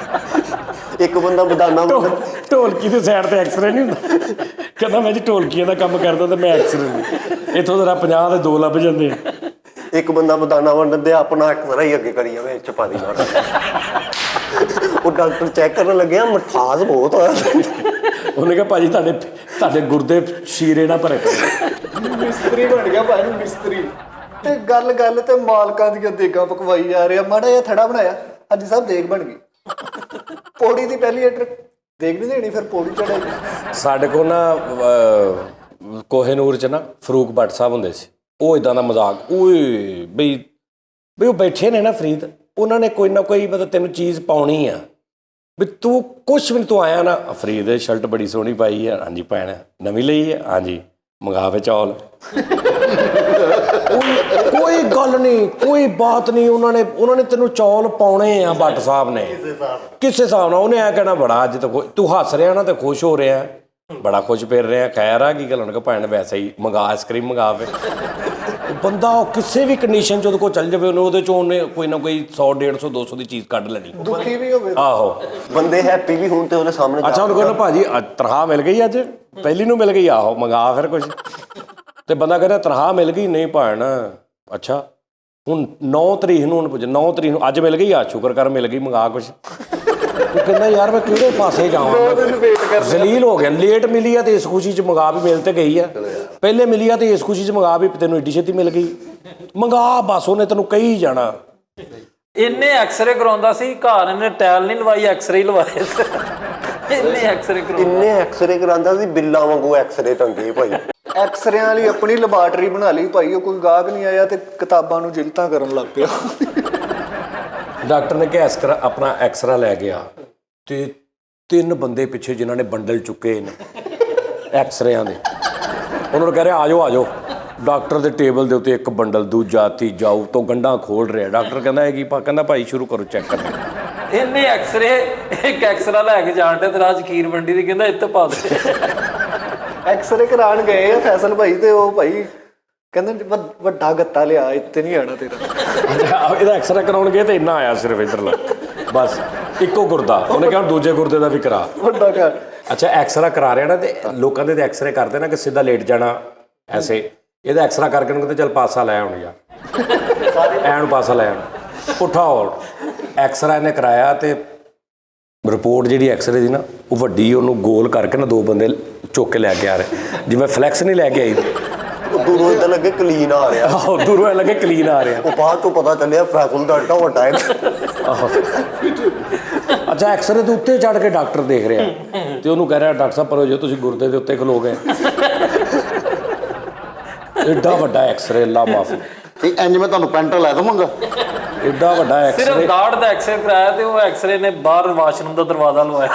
ਇੱਕ ਬੰਦਾ ਬਦਾਨਾ ਢੋਲਕੀ ਦੇ ਸਾਈਡ ਤੇ ਐਕਸਰੇ ਨਹੀਂ ਹੁੰਦਾ, ਕਹਿੰਦਾ ਮੈਂ ਜੀ ਢੋਲਕੀਆਂ ਦਾ ਕੰਮ ਕਰਦਾ ਤੇ ਮੈਂ ਐਕਸਰੇ ਨਹੀਂ। ਇੱਥੋਂ ਜ਼ਰਾ 50 ਦੇ 2 ਲੱਭ ਜਾਂਦੇ ਆ। ਇੱਕ ਬੰਦਾ ਬਦਾਨਾ ਵੰਡਣ ਦੇ ਆਪਣਾ ਐਕਸਰਾ ਹੀ ਅੱਗੇ ਕਰੀ ਜਾਵੇ, ਚ ਪਾ ਦੀ ਮਾਰ। ਉਹ ਡਾਕਟਰ ਚੈੱਕ ਕਰਨ ਲੱਗਿਆ, ਮਠਾਸ ਬਹੁਤ ਆ। ਉਹਨੇ ਕਿਹਾ ਭਾਜੀ ਤੁਹਾਡੇ ਗੁਰਦੇ ਸ਼ੀਰੇ ਨਾਲ ਭਰੇ ਪਏ। ਮਿਸਤਰੀ ਬਣ ਗਿਆ ਭਾਈ ਨੂੰ, ਮਿਸਤਰੀ। ਤੇ ਗੱਲ ਤੇ ਮਾਲਕਾਂ ਦੀਆਂ ਦੇਗਾਂ ਪਕਵਾਈ ਜਾ ਰਿਹਾ। ਮਾੜਾ ਜਿਹਾ ਥੜਾ ਬਣਾਇਆ, ਅੱਜ ਸਾਹਿਬ ਦੇਗ ਬਣ ਗਈ। ਪੌੜੀ ਦੀ ਪਹਿਲੀ ਏਟਰ ਦੇਗ ਨਹੀਂ ਦੇਣੀ, ਫਿਰ ਪੌੜੀ ਚੜਾਈ। ਸਾਡੇ ਕੋਲ ਨਾ ਕੋਹੇਨੂਰ ਚ ਨਾ ਫਰੂਕ ਭੱਟ ਸਾਹਿਬ ਹੁੰਦੇ ਸੀ, ਉਹ ਇਦਾਂ ਦਾ ਮਜ਼ਾਕ, ਓਏ ਬਈ ਉਹ ਬੈਠੇ ਨੇ ਨਾ ਫਰੀਦ, ਉਹਨਾਂ ਨੇ ਕੋਈ ਨਾ ਕੋਈ ਮਤਲਬ ਤੈਨੂੰ ਚੀਜ਼ ਪਾਉਣੀ ਆ, ਵੀ ਤੂੰ ਕੁਛ ਵੀ ਤੂੰ ਆਇਆ ਨਾ, ਫਰੀਦ ਸ਼ਰਟ ਬੜੀ ਸੋਹਣੀ ਪਾਈ ਆ, ਹਾਂਜੀ ਭੈਣ ਨਵੀਂ ਲਈ ਹੈ, ਹਾਂਜੀ ਮੰਗਾਵੇ ਚੌਲ। ਕੋਈ ਗੱਲ ਨਹੀਂ, ਕੋਈ ਬਾਤ ਨਹੀਂ, ਉਹਨਾਂ ਨੇ ਤੈਨੂੰ ਚੌਲ ਪਾਉਣੇ ਆ। ਭੱਟ ਸਾਹਿਬ ਨੇ ਕਿਸੇ ਹਿਸਾਬ ਨਾਲ ਉਹਨੇ ਆ ਕਹਿਣਾ, ਬੜਾ ਅੱਜ ਤਾਂ ਤੂੰ ਹੱਸ ਰਿਹਾ ਨਾ ਤੇ ਖੁਸ਼ ਹੋ ਰਿਹਾ, ਬੜਾ ਖੁਸ਼ ਫਿਰ ਰਿਹਾ, ਖੈਰ ਆ ਕੀ ਗੱਲ? ਉਹਨੇ ਕਿਹਾ ਭੈਣ ਵੈਸੇ ਹੀ ਮੰਗਾ, ਆਈਸਕ੍ਰੀਮ ਮੰਗਾਵੇ। ਬੰਦਾ ਕਿਸੇ ਵੀ ਕੰਡੀਸ਼ਨ 'ਚ ਉਹਦੇ ਕੋਲ ਚੱਲ ਜਾਵੇ, ਉਹਦੇ 'ਚੋਂ ਉਹਨੇ ਕੋਈ ਨਾ ਕੋਈ 100 150 200 ਦੀ ਚੀਜ਼ ਕੱਢ ਲੈਣੀ, ਦੁਖੀ ਵੀ ਹੋਵੇ। ਆਹੋ ਬੰਦੇ ਹੈਪੀ ਵੀ ਹੁਣ ਤੇ ਉਹਦੇ ਸਾਹਮਣੇ। ਅੱਛਾ ਉਹਨੂੰ ਕਹਿੰਦਾ ਭਾਜੀ ਤਨਖਾਹ ਮਿਲ ਗਈ, ਅੱਜ ਪਹਿਲੀ ਨੂੰ ਮਿਲ ਗਈ, ਆਹੋ ਮੰਗਾ ਫਿਰ ਕੁਛ। ਤੇ ਬੰਦਾ ਕਹਿੰਦਾ ਤਨਖਾਹ ਮਿਲ ਗਈ, ਨਹੀਂ ਭੈਣ ਅੱਛਾ ਹੁਣ 9 ਤਰੀਕ ਨੂੰ, ਉਹਨੂੰ ਪੁੱਛ 9 ਤਰੀਕ ਨੂੰ ਅੱਜ ਮਿਲ ਗਈ, ਆ ਸ਼ੁਕਰ ਕਰ ਮਿਲ ਗਈ, ਮੰਗਾ ਕੁਛ। ਉਹ ਕਹਿੰਦਾ ਯਾਰ ਮੈਂ ਕਿਹੜੇ ਪਾਸੇ ਜਾਵਾਂ, ਜ਼ਲੀਲ ਹੋ ਗਿਆ। ਲੇਟ ਮਿਲੀ ਆ ਤੇ ਇਸ ਖੁਸ਼ੀ 'ਚ ਮੰਗਾ ਵੀ ਮਿਲ ਤੇ ਗਈ ਆ, ਪਹਿਲੇ ਮਿਲੀ ਆ ਤੇ ਇਸ ਖੁਸ਼ੀ 'ਚ ਮੰਗਾ ਵੀ ਤੈਨੂੰ ਏਡੀ ਛੇਤੀ ਮਿਲ ਗਈ, ਮੰਗਾ ਬਸ। ਉਹਨੇ ਤੈਨੂੰ ਕਹੀ ਜਾਣਾ। ਇੰਨੇ ਐਕਸ-ਰੇ ਕਰਾਉਂਦਾ ਸੀ, ਘਰ ਇਹਨੇ ਟੈਲ ਨਹੀਂ ਲਵਾਈ, ਐਕਸ-ਰੇ ਲਵਾਏ। ਇੰਨੇ ਐਕਸ-ਰੇ ਕਰਾਉਂਦਾ ਸੀ, ਬਿੱਲਾਂ ਵਾਂਗੂ ਐਕਸਰੇ ਟੰਗੇ ਭਾਈ। ਐਕਸਰਿਆਂ ਵਾਲੀ ਆਪਣੀ ਲੈਬਾਰਟਰੀ ਬਣਾ ਲਈ ਭਾਈ। ਉਹ ਕੋਈ ਗਾਹਕ ਨਹੀਂ ਆਇਆ ਤੇ ਕਿਤਾਬਾਂ ਨੂੰ ਜਿਲਤਾਂ ਕਰਨ ਲੱਗ ਪਿਆ। ਡਾਕਟਰ ਨੇ ਕਿਹਾ ਆਪਣਾ ਐਕਸਰਾ ਲੈ ਗਿਆ ਤੇ 3 ਬੰਦੇ ਪਿੱਛੇ ਜਿਨ੍ਹਾਂ ਨੇ ਬੰਡਲ ਚੁੱਕੇ ਨੇ ਐਕਸਰਿਆਂ ਦੇ। ਉਹਨਾਂ ਨੂੰ ਕਹਿ ਰਿਹਾ ਆ ਜਾਓ। ਡਾਕਟਰ ਦੇ ਟੇਬਲ ਦੇ ਉੱਤੇ ਇੱਕ ਬੰਡਲ, ਦੂਜਾ, ਤੀਜਾ, ਉੱਤੋਂ ਗੰਢਾਂ ਖੋਲ ਰਿਹਾ। ਡਾਕਟਰ ਕਹਿੰਦਾ ਇਹ ਕੀ ਕਹਿੰਦਾ ਭਾਈ ਸ਼ੁਰੂ ਕਰੋ ਚੈੱਕ ਕਰਨਾ। ਇਹਨੇ ਐਕਸਰੇ ਇੱਕ ਐਕਸਰਾ ਲੈ ਕੇ ਜਾਣ ਤੇ ਰਾਜ ਖੀਰ ਮੰਡੀ ਦੀ ਕਹਿੰਦਾ ਇੱਥੇ ਪਾ ਦੇ। ਐਕਸਰੇ ਕਰਾਉਣ ਗਏ ਆ ਫੈਸਲ ਭਾਈ, ਤੇ ਉਹ ਭਾਈ ਕਹਿੰਦੇ ਵੱਡਾ ਗੱਤਾ ਲਿਆ, ਇੱਥੇ ਨਹੀਂ ਆਣਾ ਤੇਰਾ। ਇਹਦਾ ਐਕਸਰਾ ਕਰਾਉਣ ਗਏ ਤੇ ਇੰਨਾ ਆਇਆ ਸਿਰਫ ਇੱਧਰਲਾ, ਬਸ ਇੱਕੋ ਗੁਰਦਾ। ਉਹਨੇ ਕਿਹਾ ਦੂਜੇ ਗੁਰਦੇ ਦਾ ਵੀ ਕਰਾ। ਵੱਡਾ ਘਰ। ਅੱਛਾ ਐਕਸਰਾ ਕਰਾ ਰਿਹਾ ਨਾ, ਤੇ ਲੋਕਾਂ ਦੇ ਐਕਸਰੇ ਕਰਦੇ ਨਾ ਕਿ ਸਿੱਧਾ ਲੇਟ ਜਾਣਾ ਐਸੇ। ਇਹਦਾ ਐਕਸਰਾ ਕਰਕੇ ਉਹਨੂੰ ਕਹਿੰਦੇ ਚੱਲ ਪਾਸਾ ਲੈ ਆਉਣ ਯਾਰ, ਐਨ ਪਾਸਾ ਲੈ ਆਉਣ, ਪੁੱਠਾ ਹੋਣ। ਐਕਸਰਾ ਇਹਨੇ ਕਰਾਇਆ ਤੇ ਰਿਪੋਰਟ ਜਿਹੜੀ ਐਕਸਰੇ ਦੀ ਨਾ ਉਹ ਵੱਡੀ, ਉਹਨੂੰ ਗੋਲ ਕਰਕੇ ਨਾ 2 ਬੰਦੇ ਚੁੱਕ ਕੇ ਲੈ ਕੇ ਆ ਰਹੇ, ਜਿਵੇਂ ਫਲੈਕਸ ਨਹੀਂ ਲੈ ਕੇ ਆਈ। ਦੂਰੋਂ ਇਦਾਂ ਲੱਗੇ ਕਲੀਨ ਆ ਰਿਹਾ, ਆਹੋ ਦੂਰੋਂ ਐਂ ਲੱਗੇ ਕਲੀਨ ਆ ਰਿਹਾ। ਉਹ ਬਾਅਦ ਤੋਂ ਪਤਾ ਚੱਲਿਆ ਫੈਸਲ ਦਾ ਏਡਾ ਵੱਡਾ ਹੈ। ਆਹੋ ਅੱਛਾ ਐਕਸਰੇ ਦੇ ਉੱਤੇ ਚੜ੍ਹ ਕੇ ਡਾਕਟਰ ਦੇਖ ਰਿਹਾ ਤੇ ਉਹਨੂੰ ਕਹਿ ਰਿਹਾ ਡਾਕਟਰ ਸਾਹਿਬ ਪਰੋ ਜੋ ਤੁਸੀਂ ਗੁਰਦੇ ਦੇ ਉੱਤੇ ਖਲੋ ਗਏ। ਏਡਾ ਵੱਡਾ ਐਕਸਰੇ, ਅੱਲਾ ਮਾਫੀ। ਇੰਜ ਮੈਂ ਤੁਹਾਨੂੰ ਪੈਂਟ ਲੈ ਦਵਾਂਗਾ। ਏਡਾ ਵੱਡਾ ਐਕਸਰੇ, ਸਿਰਫ ਦਾੜ ਦਾ ਐਕਸਰੇ ਕਰਾਇਆ ਤੇ ਉਹ ਐਕਸਰੇ ਨੇ ਬਾਹਰ ਵਾਸ਼ਰੂਮ ਦਾ ਦਰਵਾਜ਼ਾ ਲਵਾਇਆ।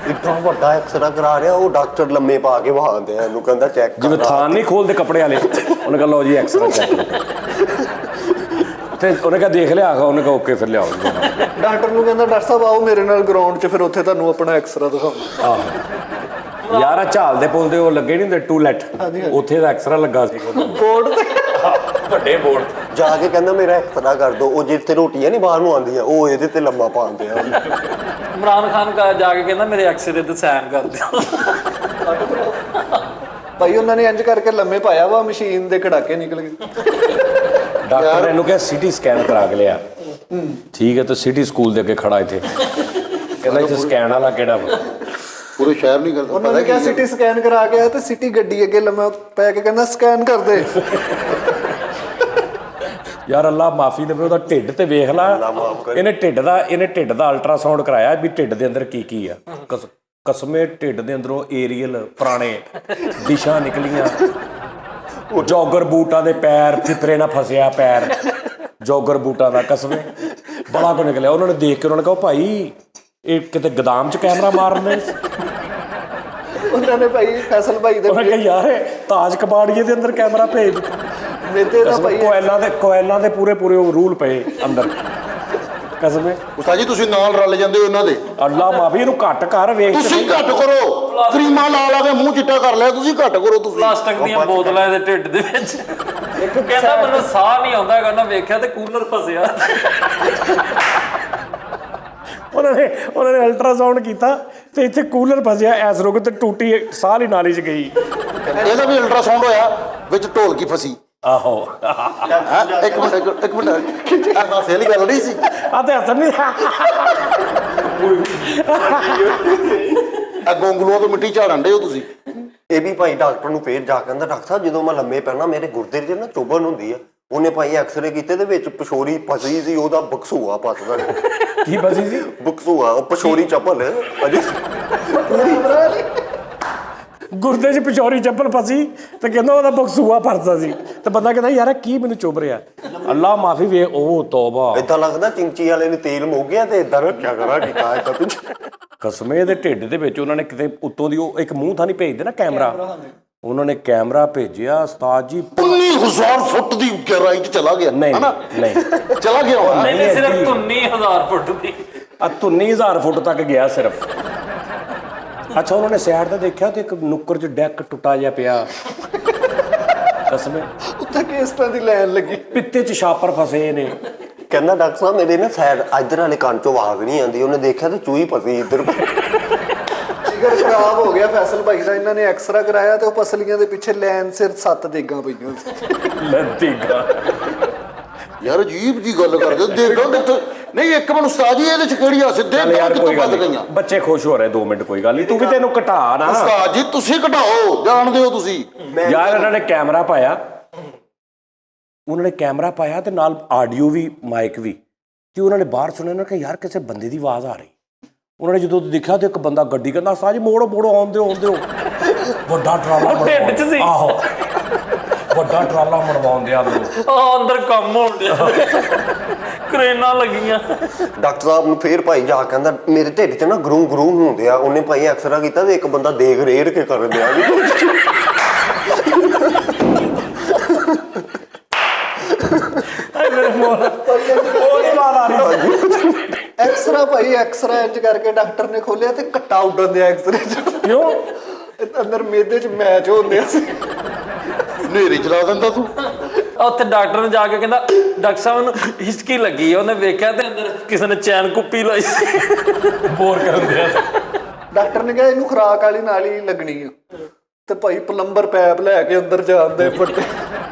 ਏਡਾ ਵੱਡਾ ਐਕਸਰਾ ਕਰਾ ਰਿਹਾ, ਉਹ ਡਾਕਟਰ ਲੰਮੇ ਪਾ ਕੇ ਵਹਾਉਂਦੇ ਆ ਇਹਨੂੰ, ਕਹਿੰਦਾ ਚੈੱਕ ਕਰ। ਜਿਵੇਂ ਥਾਨ ਨਹੀਂ ਖੋਲਦੇ ਕੱਪੜੇ ਵਾਲੇ, ਉਹਨੇ ਕਹਾ ਲਓ ਜੀ ਐਕਸਰਾ ਚੈੱਕ। ਤੇ ਉਹਨੇ ਕਹਾ ਦੇਖ ਲਿਆ, ਉਹਨੇ ਕਹਾ ਓਕੇ ਫਿਰ ਲਿਆਓ। ਡਾਕਟਰ ਨੂੰ ਕਹਿੰਦਾ ਡਾਕਟਰ ਸਾਹਿਬ ਆਓ ਮੇਰੇ ਨਾਲ ਗਰਾਊਂਡ 'ਚ, ਫਿਰ ਉੱਥੇ ਤੁਹਾਨੂੰ ਆਪਣਾ ਐਕਸਰਾ ਦਿਖਾਉਂਦਾ। ਆਹੋ ਯਾਰ ਆ ਝਾਲ ਦੇ ਪੁੱਲ ਦੇ ਉਹ ਲੱਗੇ ਨਹੀਂ ਹੁੰਦੇ ਟੂਲੈਟ, ਉੱਥੇ ਦਾ ਐਕਸਰਾ ਲੱਗਾ ਸੀ ਬੋਰਡ ਤੇ, ਵੱਡੇ ਬੋਰਡ। ਜਾ ਕੇ ਕਹਿੰਦਾ ਮੇਰਾ ਐਕਸਰਾ ਕਰ ਦੋ। ਉਹ ਜਿੱਥੇ ਰੋਟੀਆਂ ਨਹੀਂ ਬਾਹਰ ਨੂੰ ਆਉਂਦੀਆਂ, ਉਹ ਇਹਦੇ ਤੇ ਲੰਮਾ ਪਾਉਂਦੇ ਆ। ਇਮਰਾਨ ਖਾਨ ਜਾ ਕੇ ਕਹਿੰਦਾ ਮੇਰੇ ਐਕਸਰੇ ਤੇ ਸਾਈਨ ਕਰ ਦਿਓ। ਭਾਈ ਉਹਨਾਂ ਨੇ ਇੰਜ ਕਰਕੇ ਲੰਮੇ ਪਾਇਆ ਵਾ, ਮਸ਼ੀਨ ਦੇ ਕੜਾਕੇ ਨਿਕਲ ਗਏ। ਡਾਕਟਰ ਨੇ ਇਹਨੂੰ ਕਿਹਾ ਸਿਟੀ ਸਕੈਨ ਕਰਾ ਕੇ ਲਿਆ। ਠੀਕ ਹੈ, ਤੇ ਸਿਟੀ ਸਕੂਲ ਦੇ ਅੱਗੇ ਖੜਾ ਇੱਥੇ, ਕਹਿੰਦਾ ਇੱਥੇ ਸਕੈਨ ਵਾਲਾ ਕਿਹੜਾ ਵਾ? ਪੂਰੇ ਸ਼ਹਿਰ ਨਹੀਂ ਕਰਦਾ। ਉਹਨਾਂ ਨੇ ਕਿਹਾ ਸਿਟੀ ਸਕੈਨ ਕਰਾ ਕੇ, ਤੇ ਸਿਟੀ ਗੱਡੀ ਅੱਗੇ ਲੰਮਾ ਪੈ ਕੇ ਕਹਿੰਦਾ ਸਕੈਨ ਕਰ ਦੇ। ਯਾਰ ਅੱਲਾ ਮਾਫੀ ਦੇਵੇ, ਉਹਦਾ ਢਿੱਡ ਤੇ ਵੇਖ ਲਾ। ਇਹਨੇ ਢਿੱਡ ਦਾ ਅਲਟਰਾਸਾਊਂਡ ਕਰਾਇਆ ਵੀ ਢਿੱਡ ਦੇ ਅੰਦਰ ਕੀ ਕੀ ਆ। ਕਸਮੇ ਢਿੱਡ ਦੇ ਅੰਦਰੋਂ ਏਰੀਅਲ ਪੁਰਾਣੇ ਦਿਸ਼ਾ ਨਿਕਲੀਆਂ, ਜੋਗਰ ਬੂਟਾਂ ਦੇ ਪੈਰ, ਫਿਤਰੇ ਨਾਲ ਫਸਿਆ ਪੈਰ ਜੋਗਰ ਬੂਟਾਂ ਦਾ, ਕਸਮੇ ਬੜਾ ਕੁ ਨਿਕਲਿਆ। ਉਹਨਾਂ ਨੇ ਦੇਖ ਕੇ ਉਹਨਾਂ ਨੇ ਕਿਹਾ ਭਾਈ ਇਹ ਕਿਤੇ ਗੋਦਾਮ 'ਚ ਕੈਮਰਾ ਮਾਰਨੇ। ਉਹਨਾਂ ਨੇ ਭਾਈ ਫੈਸਲ ਭਾਈ ਦੇ ਉਹਨਾਂ ਕਿਹਾ ਯਾਰ ਤਾਜ ਕਬਾੜੀਏ ਦੇ ਅੰਦਰ ਕੈਮਰਾ ਭੇਜ ਮੇਤੇ ਦਾ ਭਾਈ ਕੋਇਲਾਂ ਦੇ ਪੂਰੇ ਉਹ ਰੂਲ ਪਏ ਅੰਦਰ। ਕਸਮੇ ਉਸਤਾਦ ਜੀ ਤੁਸੀਂ ਨਾਲ ਰਲ ਜਾਂਦੇ ਹੋ ਇਹਨਾਂ ਦੇ। ਅੱਲਾ ਮਾਫੀ, ਇਹਨੂੰ ਘੱਟ ਕਰ ਵੇਖ। ਤੁਸੀਂ ਘੱਟ ਕਰੋ, ਕਰੀਮਾਂ ਲਾ ਕੇ ਮੂੰਹ ਚਿੱਟਾ ਕਰ ਲਿਆ, ਤੁਸੀਂ ਘੱਟ ਕਰੋ। ਤੁਸੀਂ ਪਲਾਸਟਿਕ ਦੀਆਂ ਬੋਤਲਾਂ ਇਹਦੇ ਢਿੱਡ ਦੇ ਵਿੱਚ। ਕਹਿੰਦਾ ਮੈਨੂੰ ਸਾਹ ਨਹੀਂ ਆਉਂਦਾ ਹੈਗਾ, ਨਾ ਵੇਖਿਆ ਤੇ ਕੂਲਰ ਫਸਿਆ। ਉਹਨਾਂ ਨੇ ਅਲਟਰਾਸਾਊਂਡ ਕੀਤਾ ਤੇ ਇੱਥੇ ਕੂਲਰ ਫਸਿਆ, ਐਸ ਰੁਕ ਤੇ ਟੂਟੀ ਸਾਹ ਲਈ ਨਾਲੀ 'ਚ ਗਈ। ਇਹਦਾ ਵੀ ਅਲਟਰਾਸਾਊਂਡ ਹੋਇਆ, ਵਿੱਚ ਢੋਲਕੀ ਫਸੀ। ਆਹੋ ਇੱਕ ਮਿੰਟ ਆਹ ਸਹੀ ਗੱਲ ਨਹੀਂ ਸੀ। ਆ ਤੇ ਹੱਸਣ ਨਹੀਂ। ਆ ਗੋਂਗਲੂਆਂ ਤੋਂ ਮਿੱਟੀ ਝਾੜਨ ਦੇ ਹੋ ਤੁਸੀਂ। ਇਹ ਵੀ ਭਾਈ ਡਾਕਟਰ ਨੂੰ ਫੇਰ ਜਾ ਕੇ ਕਹਿੰਦਾ ਡਾਕਟਰ ਸਾਹਿਬ ਜਦੋਂ ਮੈਂ ਲੰਮੇ ਪੈਣਾ ਮੇਰੇ ਗੁਰਦੇ 'ਚ ਨਾ ਚੁਭਨ ਹੁੰਦੀ ਆ। ਉਹਨੇ ਭਾਈ ਐਕਸਰੇ ਕੀਤੇ ਤੇ ਵਿੱਚ ਪਸ਼ੋਰੀ ਫਸੀ ਸੀ, ਉਹਦਾ ਬਕਸੂਆ ਫਸਦਾ। ਕੀ ਫਸੀ ਸੀ? ਬਕਸੂਆ, ਉਹ ਪਸ਼ੋਰੀ ਚੱਪਲ ਅਜੇ ਗੁਰਦੇ 'ਚ ਪਿਛੋਰੀ ਚੱਪਲ ਫਸੀ ਤੇ ਕਹਿੰਦਾ ਉਹਦਾ ਬਕਸੂਆ ਫਰਸਾ ਸੀ। ਤੇ ਬੰਦਾ ਕਹਿੰਦਾ ਯਾਰ ਕੀ ਮੈਨੂੰ ਚੁੱਭ ਰਿਹਾ। ਅੱਲਾ ਮਾਫੀ ਵੇ, ਉਹ ਤੋਬਾ। ਏਦਾਂ ਲੱਗਦਾ ਚਿੰਚੀ ਵਾਲੇ ਨੇ ਤੇਲ ਮੁੱਕ ਗਿਆ ਤੇ ਏਦਾਂ ਰੱਖਿਆ ਕਰਾ ਕੀਤਾ ਹੈ ਪਿੱਛੇ। ਕਸਮੇ ਦੇ ਢਿੱਡ ਦੇ ਵਿੱਚ ਉਹਨਾਂ ਨੇ ਕਿਤੇ ਉੱਤੋਂ ਦੀ ਉਹ ਇੱਕ ਮੂੰਹ ਥਾਂ ਨਹੀਂ ਭੇਜਦੇ ਨਾ ਕੈਮਰਾ, ਉਹਨਾਂ ਨੇ ਕੈਮਰਾ ਭੇਜਿਆ। ਉਸਤਾਦ ਜੀ 19,000 ਫੁੱਟ ਦੀ ਗਹਿਰਾਈ 'ਚ ਚਲਾ ਗਿਆ। ਨਹੀਂ ਚਲਾ ਗਿਆ ਹੋਣਾ। ਨਹੀਂ ਸਿਰਫ 19,000 ਫੁੱਟ ਦੀ। 19,000 ਫੁੱਟ ਤੱਕ ਗਿਆ ਸਿਰਫ। ਅੱਛਾ ਉਹਨਾਂ ਨੇ ਸਾਈਡ ਤੇ ਦੇਖਿਆ ਤੇ ਇੱਕ ਨੁੱਕਰ 'ਚ ਡੈਕ ਟੁੱਟਾ ਜਿਹਾ ਪਿਆ। ਕਸਮੇ ਉੱਥੇ ਕੇਸਟਾਂ ਦੀ ਲਾਈਨ ਲੱਗੀ, ਪਿੱਤੇ 'ਚ ਛਾਪਰ ਫਸੇ ਨੇ। ਕਹਿੰਦਾ ਡਾਕਟਰ ਸਾਹਿਬ ਮੇਰੇ ਨਾ ਸਾਈਡ ਇੱਧਰ ਵਾਲੇ ਕੰਨ 'ਚੋਂ ਆਵਾਜ਼ ਨਹੀਂ ਆਉਂਦੀ। ਉਹਨੇ ਦੇਖਿਆ ਤੇ ਚੂਹੀ ਫਸੀ ਇੱਧਰ। ਜਿਗਰ ਖਰਾਬ ਹੋ ਗਿਆ ਫੈਸਲ ਭਾਈ ਦਾ। ਇਹਨਾਂ ਨੇ ਐਕਸਰਾ ਕਰਾਇਆ ਤੇ ਉਹ ਪਸਲੀਆਂ ਦੇ ਪਿੱਛੇ ਲਾਈਨ ਸਿਰ 7 ਦੇਗਾਂ ਪਈਆਂ। ਲੱਤੀਗਾ ਯਾਰ ਅਜੀਬ ਜੀ ਗੱਲ ਕਰਦੇ ਦੇਖੋ ਕਿੱਥੇ ਨਹੀਂ। ਇੱਕ ਮਿੰਟ ਉਸਤਾਦ ਜੀ ਇਹਦੇ 'ਚ ਕਿਹੜੀ ਆ ਸਿੱਧੇ ਯਾਰ ਕਿੱਥੋਂ ਕੋਈ ਗੱਲ ਵੱਧ ਨਹੀਂ, ਗਈਆਂ? ਬੱਚੇ ਖੁਸ਼ ਹੋ ਰਹੇ 2 ਮਿੰਟ ਕੋਈ ਗੱਲ ਨਹੀਂ। ਤੂੰ ਵੀ ਤੈਨੂੰ ਘਟਾ ਨਾ ਉਸਤਾਦ ਜੀ ਤੁਸੀਂ ਘਟਾਓ, ਜਾਣਦੇ ਹੋ ਤੁਸੀਂ। ਯਾਰ ਇਹਨਾਂ ਨੇ ਕੈਮਰਾ ਪਾਇਆ, ਉਹਨਾਂ ਨੇ ਕੈਮਰਾ ਪਾਇਆ ਤੇ ਨਾਲ ਆਡੀਓ ਵੀ, ਮਾਈਕ ਵੀ। ਤੇ ਉਹਨਾਂ ਨੇ ਬਾਹਰ ਸੁਣਿਆ, ਉਹਨਾਂ ਨੇ ਕਿਹਾ ਯਾਰ ਕਿਸੇ ਬੰਦੇ ਦੀ ਆਵਾਜ਼ ਆ ਰਹੀ। ਉਹਨਾਂ ਨੇ ਜਦੋਂ ਦੇਖਿਆ ਤੇ ਇੱਕ ਬੰਦਾ ਗੱਡੀ ਕਹਿੰਦਾ ਸਾਜ ਮੋੜੋ ਆਉਣ ਦਿਓ। ਵੱਡਾ ਟਰਾਲਾ ਢਿੱਡ 'ਚ ਸੀ। ਆਹੋ ਵੱਡਾ ਟਰਾਲਾ ਮੜਵਾਉਣ ਦਿਆ ਅੰਦਰ ਕੰਮ ਹੋਣ ਡਿਆ। ਕਰੇਨਾਂ ਲੱਗੀਆਂ। ਡਾਕਟਰ ਸਾਹਿਬ ਨੂੰ ਫੇਰ ਭਾਈ ਜਾ ਕਹਿੰਦਾ ਮੇਰੇ ਢਿੱਡ 'ਚ ਨਾ ਗਰੂ ਗਰੂ ਹੁੰਦੇ ਆ। ਉਹਨੇ ਭਾਈ ਐਕਸਰਾ ਕੀਤਾ ਤੇ ਇੱਕ ਬੰਦਾ ਦੇਖ ਰੇੜ ਕੇ ਕਰ ਦਿਆ ਜੀ। ਮੇਰੇ ਮੋਰ ਉਹ ਨਹੀਂ ਬਾਤ ਆ ਰਹੀ। ਐਕਸਰਾ ਭਾਈ ਐਕਸਰਾ ਇੰਜ ਕਰਕੇ ਡਾਕਟਰ ਨੇ ਖੋਲਿਆ ਤੇ ਕੱਟਾ ਉੱਡਣ ਦਿਆ ਐਕਸਰੇ 'ਚ। ਕਿਉਂ? ਅੰਦਰ ਮੇਦੇ 'ਚ ਮੈਚ ਹੁੰਦੇ ਸੀ। ਨੇਰੀ ਚਲਾ ਦਿੰਦਾ ਤੂੰ। ਉੱਥੇ ਡਾਕਟਰ ਨੇ ਜਾ ਕੇ ਕਹਿੰਦਾ ਡਾਕਟਰ ਸਾਹਿਬ ਨੂੰ ਹਿਚਕੀ ਲੱਗੀ। ਉਹਨੇ ਵੇਖਿਆ ਤੇ ਅੰਦਰ ਕਿਸੇ ਨੇ ਚੈਨ ਕੁੱਪੀ ਲਾਈ ਸੀ। ਬੋਰ ਕਰਨ ਦਿਆ। ਡਾਕਟਰ ਨੇ ਕਿਹਾ ਇਹਨੂੰ ਖੁਰਾਕ ਵਾਲੀ ਨਾਲ ਹੀ ਲੱਗਣੀ ਆ। ਤੇ ਭਾਈ ਪਲੰਬਰ ਪੈਪ ਲੈ ਕੇ ਅੰਦਰ ਜਾਂਦੇ ਵੱਡੇ।